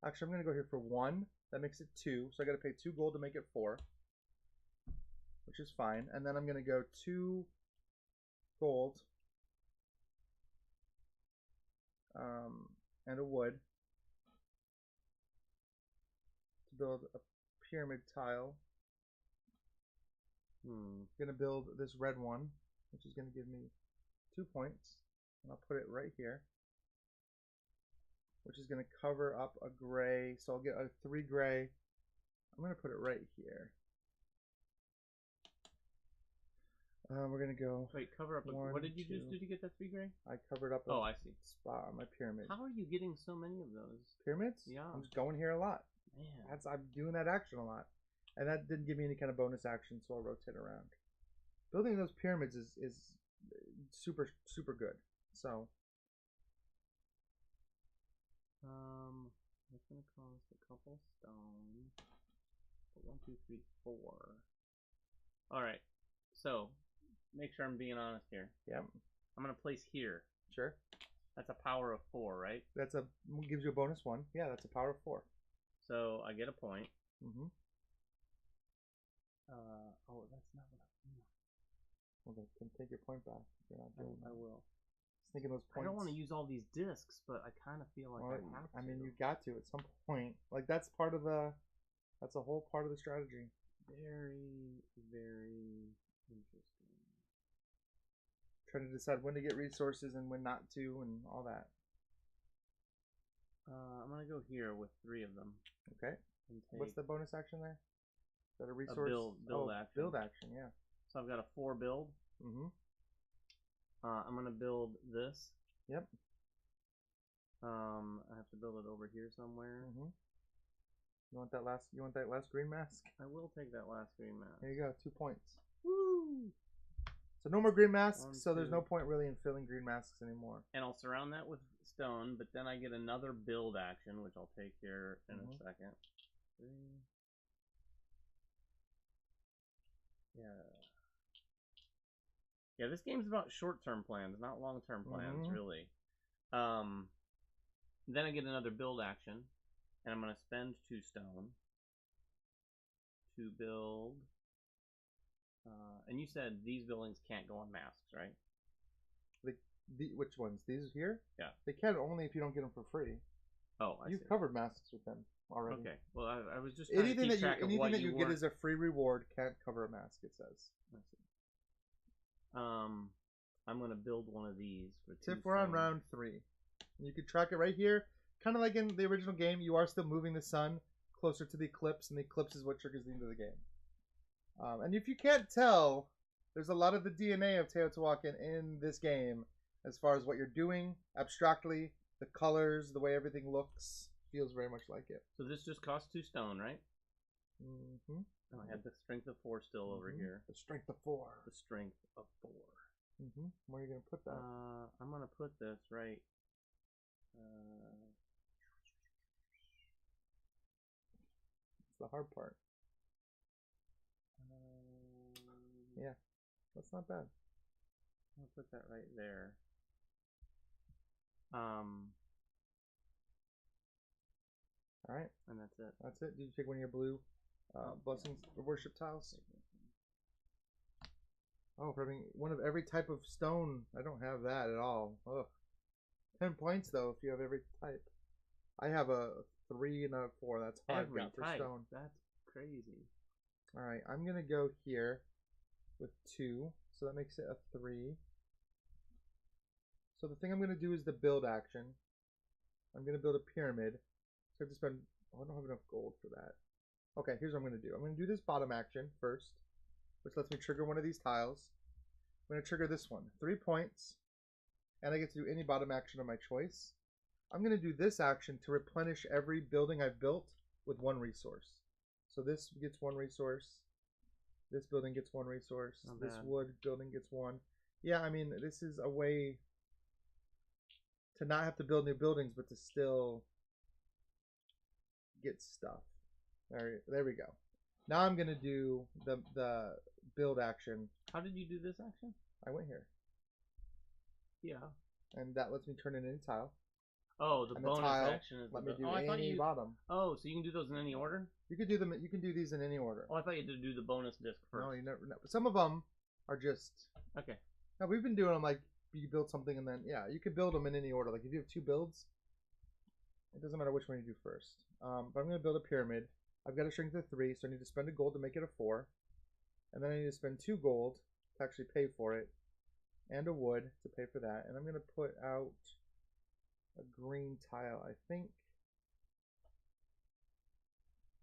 Actually, I'm going to go here for 1. That makes it 2. So I got to pay 2 gold to make it 4. Which is fine. And then I'm going to go 2 gold. And a wood. To build a pyramid tile. I'm going to build this red one, which is going to give me 2 points. And I'll put it right here. Which is going to cover up a gray. So I'll get a 3 gray. I'm going to put it right here. We're going to go. Wait, cover up. What did you just do to get that 3 gray? I covered up I see. Spot on my pyramid. How are you getting so many of those? Pyramids? Yeah. I'm just going here a lot. Man. I'm doing that action a lot. And that didn't give me any kind of bonus action, so I'll rotate around. Building those pyramids is super, super good. So. It's going to cost a couple stone. 1, 2, 3, 4. Alright. So, make sure I'm being honest here. Yep. I'm going to place here. Sure. That's a power of 4, right? Gives you a bonus 1. Yeah, that's a power of 4. So, I get a point. That's not what I want. Well, then take your point back. You're not doing I will. Thinking those I points. don't want to use all these discs, but I kind of feel like I have to. I mean, you got to at some point. Like that's part of the. That's a whole part of the strategy. Very, very interesting. Trying to decide when to get resources and when not to, and all that. I'm gonna go here with 3 of them. Okay. What's the bonus action there? Is that a resource? Build action. Build action, yeah. So I've got a 4 build. Mm-hmm. I'm gonna build this. Yep. I have to build it over here somewhere. Mm-hmm. You want that last green mask? I will take that last green mask. There you go, 2 points. Woo! So no more green masks, so there's no point really in filling green masks anymore. And I'll surround that with stone, but then I get another build action, which I'll take here in a second. 3. Yeah, this game's about short-term plans, not long-term plans, really. Then I get another build action, and I'm going to spend 2 stone to build. And you said these buildings can't go on masks, right? Which ones? These here? Yeah. They can only if you don't get them for free. Oh, I see. You've covered masks with them already. Okay. Well, I was just trying to keep track of what you get as a free reward can't cover a mask, it says. I see. I'm going to build one of these. Tip, we're on round 3. You can track it right here. Kind of like in the original game, you are still moving the sun closer to the eclipse, and the eclipse is what triggers the end of the game. And if you can't tell, there's a lot of the DNA of Teotihuacan in this game, as far as what you're doing, abstractly, the colors, the way everything looks, feels very much like it. So this just costs 2 stone, right? Mm-hmm. Oh, I had the strength of 4 still over here. The strength of 4. The strength of 4. Mm-hmm. Where are you going to put that? I'm going to put this right. It's the hard part. Yeah, that's not bad. I'll put that right there. Alright. And that's it. That's it? Did you take one of your blue blessings or worship tiles? Oh, for having one of every type of stone. I don't have that at all. Ugh. 10 points though if you have every type. I have a 3 and a 4. That's all I've got for stone. That's crazy. Alright, I'm going to go here with 2. So that makes it a 3. So the thing I'm going to do is the build action. I'm going to build a pyramid. So I have to spend... Oh, I don't have enough gold for that. Okay, here's what I'm going to do. I'm going to do this bottom action first, which lets me trigger one of these tiles. I'm going to trigger this one. 3 points. And I get to do any bottom action of my choice. I'm going to do this action to replenish every building I've built with 1 resource. So this gets 1 resource. This building gets 1 resource. This wood building gets 1. Yeah, I mean, this is a way to not have to build new buildings, but to still get stuff. There we go. Now I'm going to do the build action. How did you do this action? I went here. Yeah. And that lets me turn in any tile. Oh, the bonus action is let me do any bottom. Oh, so you can do those in any order? You could do them. You can do these in any order. Oh, I thought you had to do the bonus disc first. No, you never. No. Some of them are just. Okay. Now we've been doing them like you build something and then you can build them in any order. Like if you have 2 builds, it doesn't matter which one you do first. But I'm going to build a pyramid. I've got a strength of 3, so I need to spend a gold to make it a 4, and then I need to spend 2 gold to actually pay for it, and a wood to pay for that. And I'm going to put out a green tile. I think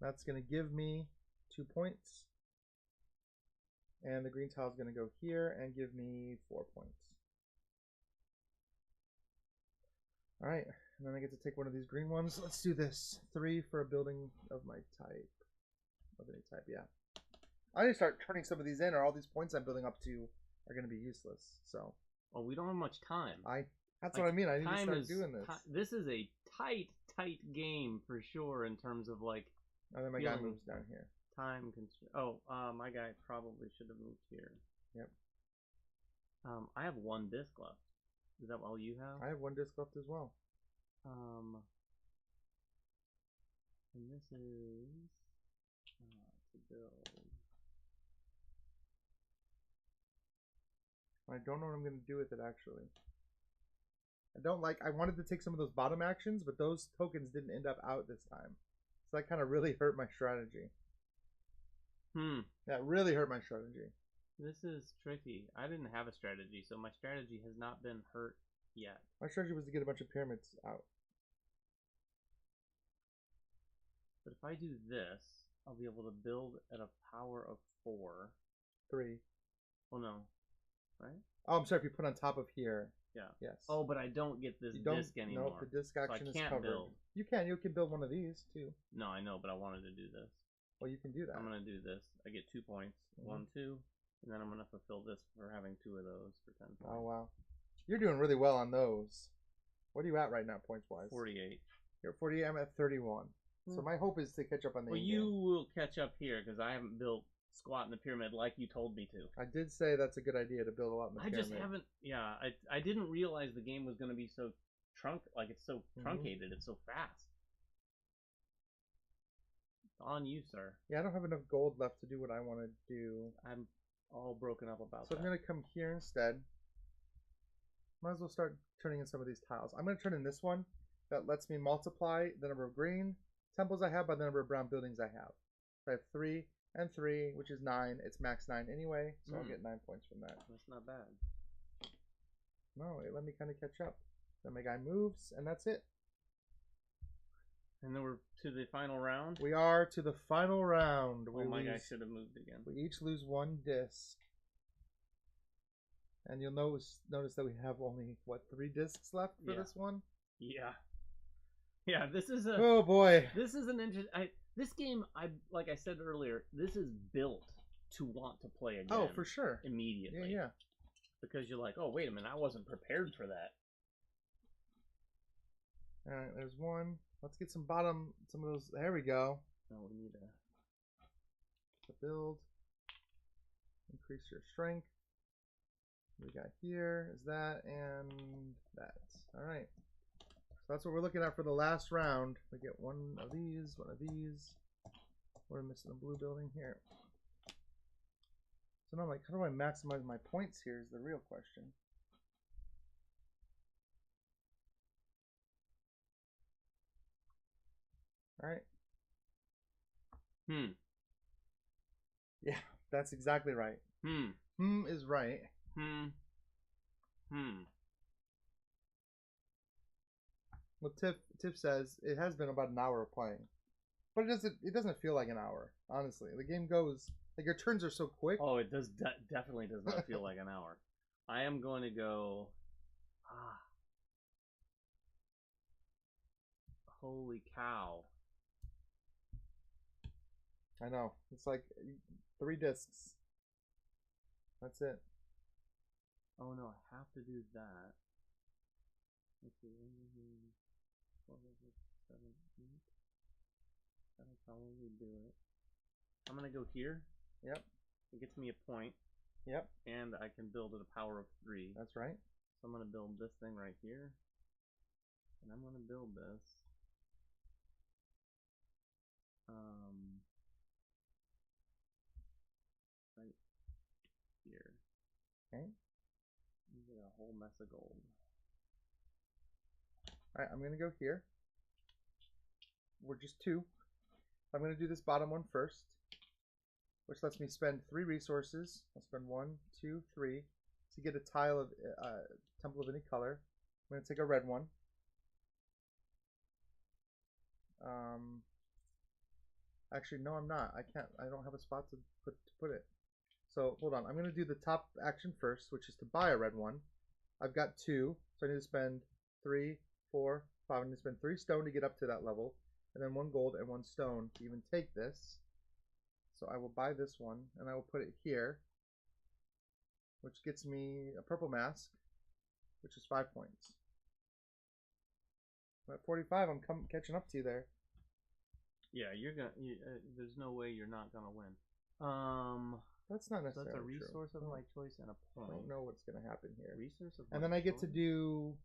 that's going to give me 2 points, and the green tile is going to go here and give me 4 points. All right, and then I get to take one of these green ones. Let's do this. 3 for a building of my type. Of any type, yeah. I need to start turning some of these in, or all these points I'm building up to are going to be useless. So. Well, we don't have much time. That's what I mean. I need to start doing this. This is a tight game for sure in terms of like. And then my guy moves down here. Time constraint. Oh, my guy probably should have moved here. Yep. I have 1 disc left. Is that all you have? I have 1 disc left as well. And this is to build. I don't know what I'm going to do with it actually. I wanted to take some of those bottom actions, but those tokens didn't end up out this time. So that kind of really hurt my strategy. That really hurt my strategy. This is tricky. I didn't have a strategy, so my strategy has not been hurt yet. My strategy was to get a bunch of pyramids out. But if I do this, I'll be able to build at a power of 4. 3. Well, no. Right? Oh, I'm sorry, if you put on top of here. Yeah. Yes. Oh, but I don't get this disc anymore. No, the disc action is covered. Build. You can build one of these, too. No, I know, but I wanted to do this. Well, you can do that. I'm going to do this. I get 2 points. 1, 2. And then I'm going to fulfill this for having 2 of those for 10 points. Oh, wow. You're doing really well on those. What are you at right now, points-wise? 48. You're at 48. I'm at 31. So my hope is to catch up on the Well, you will catch up here, because I haven't built squat in the pyramid like you told me to. I did say that's a good idea to build a lot in the pyramid. I just haven't, I didn't realize the game was going to be so it's so truncated, it's so fast. It's on you, sir. Yeah, I don't have enough gold left to do what I want to do. I'm all broken up about that. So I'm going to come here instead. Might as well start turning in some of these tiles. I'm going to turn in this one that lets me multiply the number of green temples I have by the number of brown buildings I have. So I have 3 and 3, which is 9. It's max 9 anyway, so I'll get 9 points from that. That's not bad. No, it let me kind of catch up. Then my guy moves, and that's it. And then we're to the final round? We are to the final round. Oh, my guy should have moved again. We each lose 1 disc. And you'll notice that we have only, what, 3 discs left for this one? Yeah. Yeah, this is a... Oh, boy. This is an interesting... This game, like I said earlier, this is built to want to play again. Oh, for sure. Immediately. Yeah. Because you're like, oh, wait a minute, I wasn't prepared for that. All right, there's 1. Let's get some of those. There we go. Oh, we need to build. Increase your strength. We got here is that and that. All right. So that's what we're looking at for the last round. We get 1 of these, 1 of these. We're missing a blue building here. So now I'm like, how do I maximize my points here is the real question. All right. Yeah, that's exactly right. Is right. Well, Tiff says it has been about an hour of playing, but it doesn't feel like an hour. Honestly, the game goes like your turns are so quick. Oh, it does definitely does not feel like an hour. I am going to go. Holy cow! I know it's like 3 discs. That's it. Oh no, I have to do that. Let's see. 12, 7, 8. That'll probably do it. I'm gonna go here. Yep. It gets me a point. Yep. And I can build at a power of 3. That's right. So I'm gonna build this thing right here. And I'm gonna build this. Right here. Okay. You get a whole mess of gold. Alright, I'm gonna go here. We're just 2. I'm gonna do this bottom one first, which lets me spend 3 resources. I'll spend 1, 2, 3 to get a tile of temple of any color. I'm gonna take a red one. Actually, no, I'm not. I don't have a spot to put it. So hold on. I'm gonna do the top action first, which is to buy a red one. I've got 2, so I need to spend 3, 4, 5. I need to spend 3 stone to get up to that level, and then 1 gold and 1 stone to even take this. So I will buy this one, and I will put it here, which gets me a purple mask, which is 5 points. I'm at 45. I'm catching up to you there. Yeah, you're gonna. There's no way you're not gonna win. That's not necessarily That's a resource true. of my choice and a point. I don't know what's gonna happen here. Resource of and my then I get choice? to do.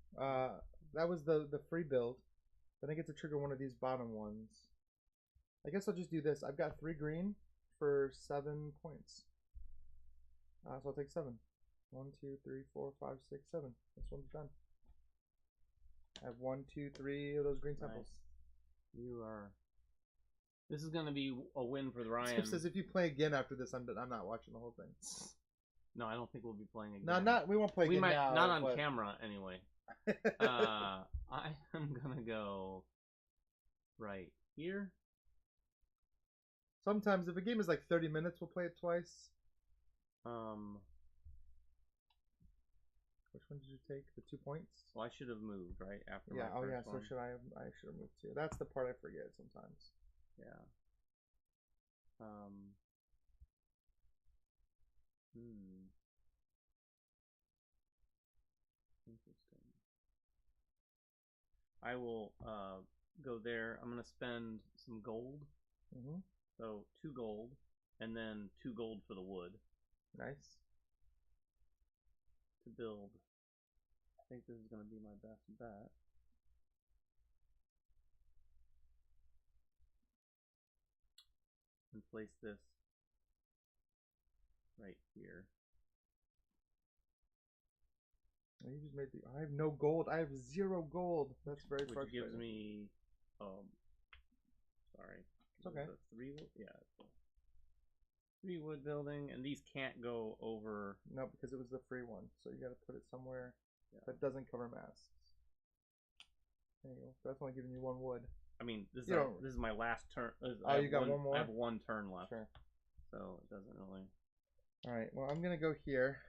That was the free build. Then I get to trigger one of these bottom ones. I guess I'll just do this. I've got 3 green for 7 points. So I'll take 7. 1, 2, 3, 4, 5, 6, 7. This one's done. I have 1, 2, 3 of those green temples. Nice. You are. This is gonna be a win for the Ryan. Skip says if you play again after this, I'm not watching the whole thing. No, I don't think we'll be playing again. No, we won't play again. We might now, not on but... camera anyway. I am gonna go right here. Sometimes if a game is like 30 minutes, we'll play it twice. Which one did you take? The 2 points? Well, I should have moved right after. Yeah. My Oh yeah. first one. So should I? I should have moved too. That's the part I forget sometimes. Yeah. Interesting. I will go there. I'm gonna spend some gold. So 2 gold, and then 2 gold for the wood. Nice. To build. I think this is gonna be my best bet. And place this right here. You just made the. I have no gold. I have 0 gold. That's very frustrating. Which gives me. Sorry. It's okay. 3 wood. Yeah. 3 wood building, and these can't go over. No, because it was the free one. So you got to put it somewhere that doesn't cover masks. There you go. That's only giving you 1 wood. I mean, this is my last turn. You got 1 more? I have 1 turn left. Sure. So it doesn't really. Alright, well, I'm going to go here.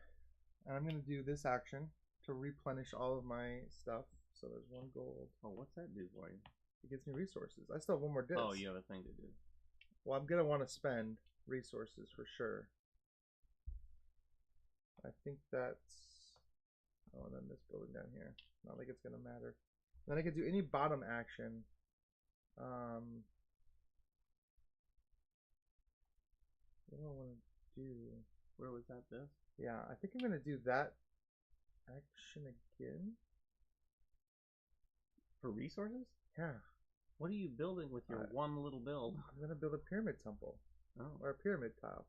And I'm going to do this action to replenish all of my stuff. So there's 1 gold. Oh, what's that do for you? It gives me resources. I still have 1 more disc. Oh, you have a thing to do. Well, I'm going to want to spend resources for sure. I think that's... Oh, and then this building down here. Not like it's going to matter. Then I could do any bottom action. What do I want to do? Where was that? This? Yeah, I think I'm going to do that action again. For resources? Yeah. What are you building with your 1 little build? I'm going to build a pyramid temple. Oh. Or a pyramid tile.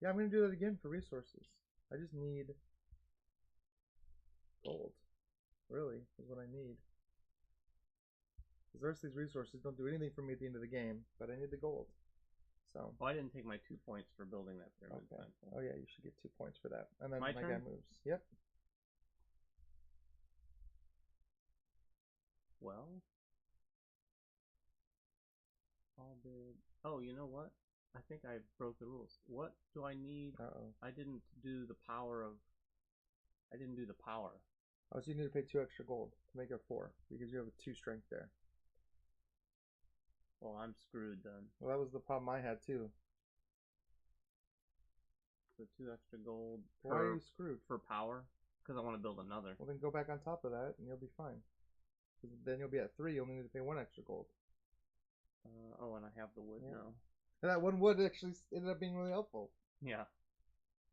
Yeah, I'm going to do that again for resources. I just need gold. Really, is what I need. Because the rest of these resources don't do anything for me at the end of the game, but I need the gold. So. Oh, I didn't take my 2 points for building that pyramid. Okay. Oh yeah, you should get 2 points for that. And then my guy moves. Yep. Well. Oh, you know what? I think I broke the rules. What do I need? I didn't do the power of. I didn't do the power. Oh, so you need to pay 2 extra gold to make it 4 because you have a 2 strength there. Well, I'm screwed then. Well, that was the problem I had too. So 2 extra gold. Why are you screwed? For power? Because I want to build another. Well, then go back on top of that and you'll be fine. Then you'll be at 3. You only need to pay 1 extra gold. Oh, and I have the wood now. And that 1 wood actually ended up being really helpful. Yeah.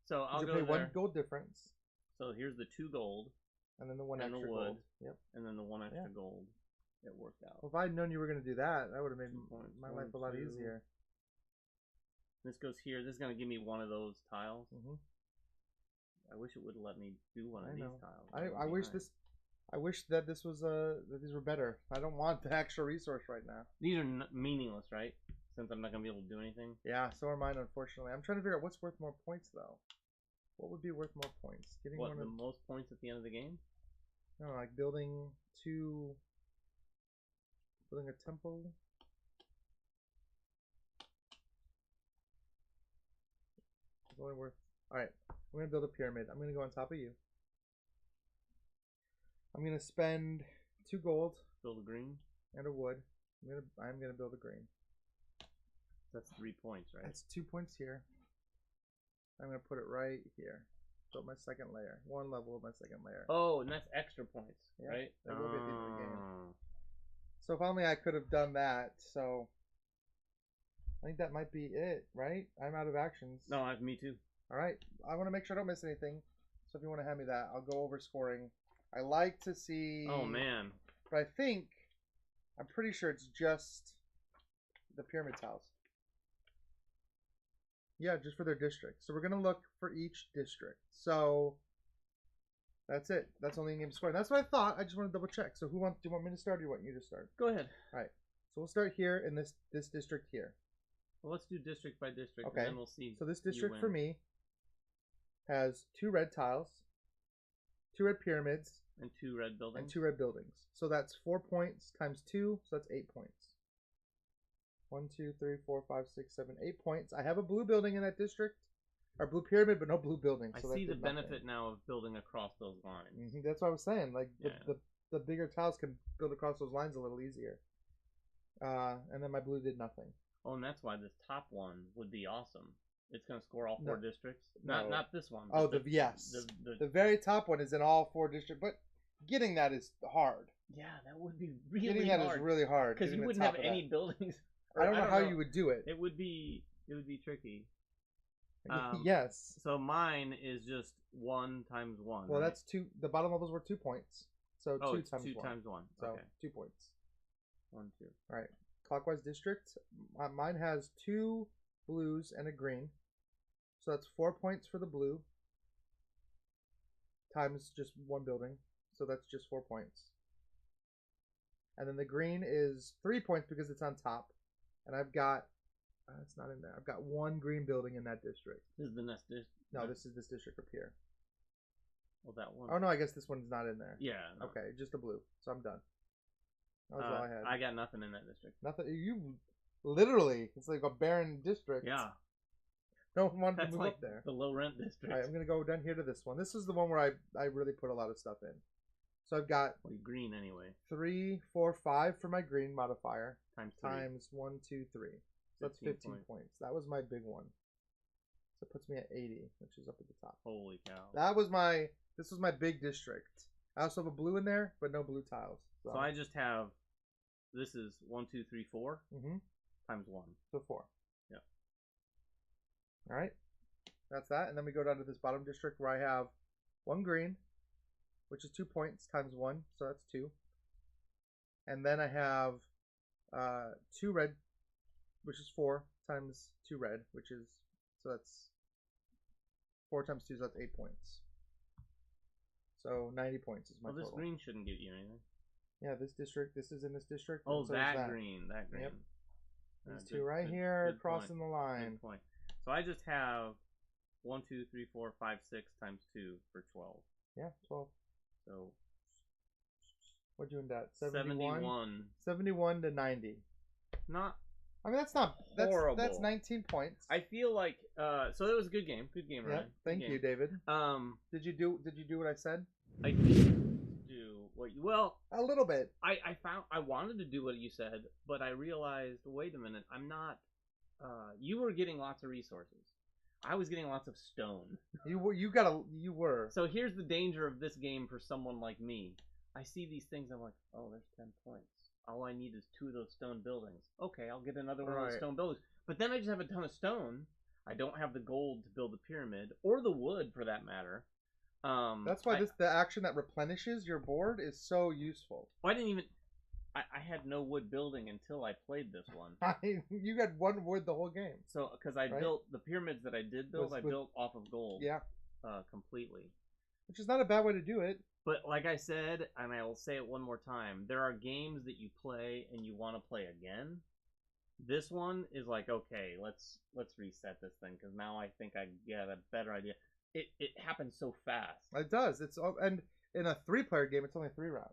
So I'll go pay there. 1 gold difference. So here's the 2 gold. And then the 1 extra gold. Yep. And then the 1 extra gold. It worked out. Well, if I'd known you were going to do that, that would have made my life a lot easier. This goes here. This is going to give me 1 of those tiles. I wish it would let me do 1 of these tiles. I wish this. I wish that this was that these were better. I don't want the extra resource right now. These are meaningless, right? Since I'm not gonna be able to do anything. Yeah, so are mine, unfortunately. I'm trying to figure out what's worth more points, though. What would be worth more points? Getting what, the most points at the end of the game? No, like building a temple. It's only worth. All right, I'm gonna build a pyramid. I'm gonna go on top of you. I'm gonna spend 2 gold. Build a green. And a wood. I'm gonna build a green. That's 3 points, right? That's 2 points here. I'm gonna put it right here. Build my second layer. 1 level of my second layer. Oh, and that's extra points, right? That will be at the end of the game. So if only I could have done that. So I think that might be it, right? I'm out of actions. No, me too. All right. I want to make sure I don't miss anything. So if you want to hand me that, I'll go over scoring. I like to see. Oh man! But I'm pretty sure it's just the pyramid tiles. Yeah, just for their district. So we're gonna look for each district. So That's it. That's only in-game scoring. That's what I thought. I just want to double check. So do you want me to start or do you want you to start? Go ahead. All right. So we'll start here in this district here. Well, let's do district by district, Okay. and then we'll see. So this district for me has 2 red tiles, 2 red pyramids, and 2 red buildings. And 2 red buildings. So that's 4 points times 2, so that's 8 points. 1, 2, 3, 4, 5, 6, 7, 8 points. I have a blue building in that district. Or blue pyramid, but no blue building. So I see the benefit now of building across those lines. That's what I was saying. Like the bigger tiles can build across those lines a little easier. And then my blue did nothing. Oh, and that's why this top one would be awesome. It's going to score all 4 districts. No. Not this one. Oh, the very top one is in all 4 districts, but getting that is hard. Yeah, that would be really hard. Getting that is really hard because you wouldn't have any buildings. I don't know how you would do it. It would be tricky. Yes. So mine is just 1 times 1. Well, right? that's 2. The bottom levels were 2 points. So 2 times 2 1. times 1. So okay. 2 points. 1, 2. All right. Clockwise district. Mine has 2 blues and a green. So that's 4 points for the blue. Times just 1 building. So that's just 4 points. And then the green is 3 points because it's on top. And I've got... it's not in there. I've got 1 green building in that district. This is the next district? No, this is this district up here. Well, that one. Oh, no, I guess this one's not in there. Yeah. No. Okay, just a blue. So I'm done. That was all I had. I got nothing in that district. Nothing. You literally, it's like a barren district. Yeah. No one wanted to move like up there. The low rent district. All right, I'm going to go down here to this one. This is the one where I really put a lot of stuff in. So I've got... Well, green anyway. 3, 4, 5 for my green modifier. Times 1, 2, 3. So that's 15 points. That was my big one. So it puts me at 80, which is up at the top. Holy cow. This was my big district. I also have a blue in there, but no blue tiles. So I just have, this is 1, 2, 3, 4 times 1. So 4. Yeah. All right. That's that. And then we go down to this bottom district where I have 1 green, which is 2 points times 1. So that's 2. And then I have 2 red, which is 4 times 2 red, which is, so that's 4 times 2, so that's 8 points. So 90 points is my total. Well, this green shouldn't give you anything. Yeah, this district, this is in this district. Oh, so that green. Yep. These 2 right here, crossing the line. Good point. So I just have 1, 2, 3, 4, 5, 6 times 2 for 12. Yeah, 12. So what'd you end at? 71. 71 to 90. Not. I mean, that's not horrible. That's 19 points. I feel like so that was a good game. Good game, Ryan. Yeah, thank you, David. Did you do what I said? I did do what you a little bit. I wanted to do what you said, but I realized, wait a minute, I'm not. You were getting lots of resources. I was getting lots of stone. You were. So here's the danger of this game for someone like me. I see these things, I'm like, oh, there's 10 points. All I need is 2 of those stone buildings. Okay, I'll get another one of those stone buildings. But then I just have a ton of stone. I don't have the gold to build the pyramid, or the wood for that matter. That's why the action that replenishes your board is so useful. I didn't even... I had no wood building until I played this one. You got 1 wood the whole game. So, because I built the pyramids that I did build, I built off of gold. Yeah. Completely. Which is not a bad way to do it. But like I said, and I will say it one more time, there are games that you play and you want to play again. This one is like, okay, let's reset this thing because now I think I get a better idea. It happens so fast. It does. And in a 3-player game, it's only 3 rounds.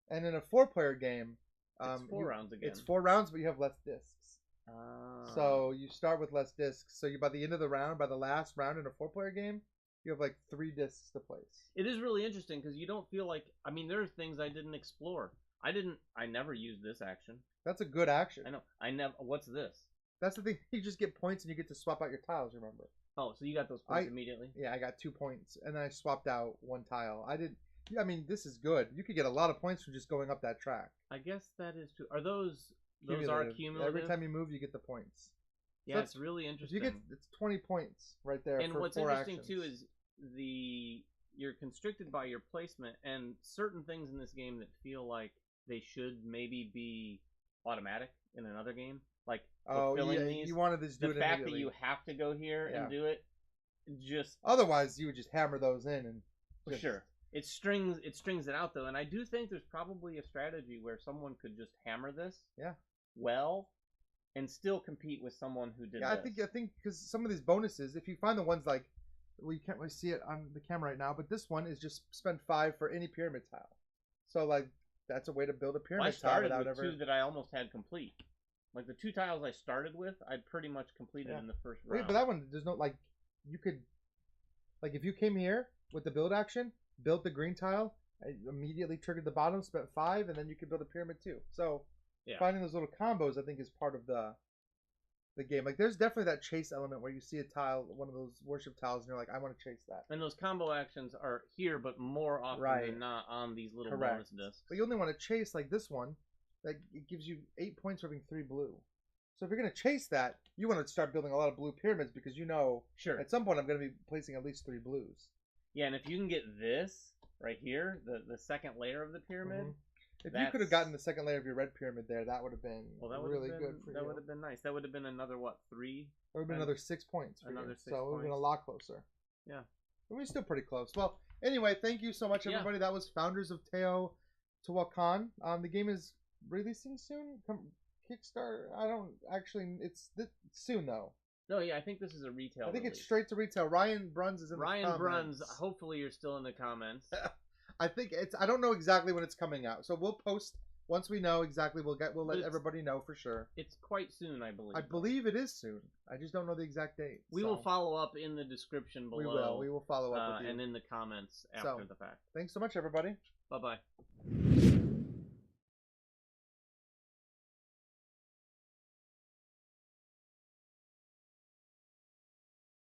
And in a 4-player game, it's 4 rounds again. It's 4 rounds, but you have less discs. So you start with less discs. So by the end of the round, by the last round in a 4-player game, you have like 3 discs to place. It is really interesting because you don't feel like... I mean, there are things I didn't explore. I never used this action. That's a good action. I know. What's this? That's the thing. You just get points and you get to swap out your tiles, remember? Oh, so you got those points immediately? Yeah, I got 2 points. And then I swapped out 1 tile. I mean, this is good. You could get a lot of points from just going up that track. I guess that is true. Are those are cumulative? Every time you move, you get the points. Yeah, so it's really interesting. It's 20 points right there. And for what's 4 interesting actions. too is you're constricted by your placement and certain things in this game that feel like they should maybe be automatic in another game, like fulfilling these. You wanted this. The fact that you have to go here and do it, just otherwise you would just hammer those in and sure. It strings it out though, and I do think there's probably a strategy where someone could just hammer this. Yeah. Well, and still compete with someone who did. Yeah, this. I think because some of these bonuses, if you find the ones like, well, you can't really see it on the camera right now, but this one is just spend 5 for any pyramid tile. So like that's a way to build a pyramid tile. I started with 2 that I almost had complete. Like the 2 tiles I started with, I'd pretty much completed in the first round. Wait, but that one, there's no like, you could, like if you came here with the build action, built the green tile, I immediately triggered the bottom, spent 5, and then you could build a pyramid too. So finding those little combos, I think, is part of the game. Like there's definitely that chase element where you see a tile, one of those worship tiles, and you're like, I want to chase that. And those combo actions are here, but more often than not on these little bonus discs. But you only want to chase like this one. That it gives you 8 points for having 3 blue. So if you're going to chase that, you want to start building a lot of blue pyramids because you know at some point I'm going to be placing at least 3 blues. Yeah, and if you can get this right here, the second layer of the pyramid. If you could have gotten the second layer of your red pyramid there, that would have been really good for you. That would have been nice. That would have been another, what, 3? That would have been another 6 points for another you. 6 so it would have been points. a lot closer. Yeah. But we're still pretty close. Well, anyway, thank you so much, everybody. That was Founders of Teotihuacan. The game is releasing soon. Kickstarter. I don't actually. It's soon though. No, yeah, I think this is a retail. I think release. It's straight to retail. Ryan Bruns is in the comments. Ryan Bruns. Hopefully, you're still in the comments. I think it's. I don't know exactly when it's coming out, so we'll post once we know exactly. We'll let everybody know for sure. It's quite soon, I believe. I believe it is soon. I just don't know the exact date. We will follow up in the description below. We will follow up with you and in the comments after the fact. Thanks so much, everybody. Bye bye.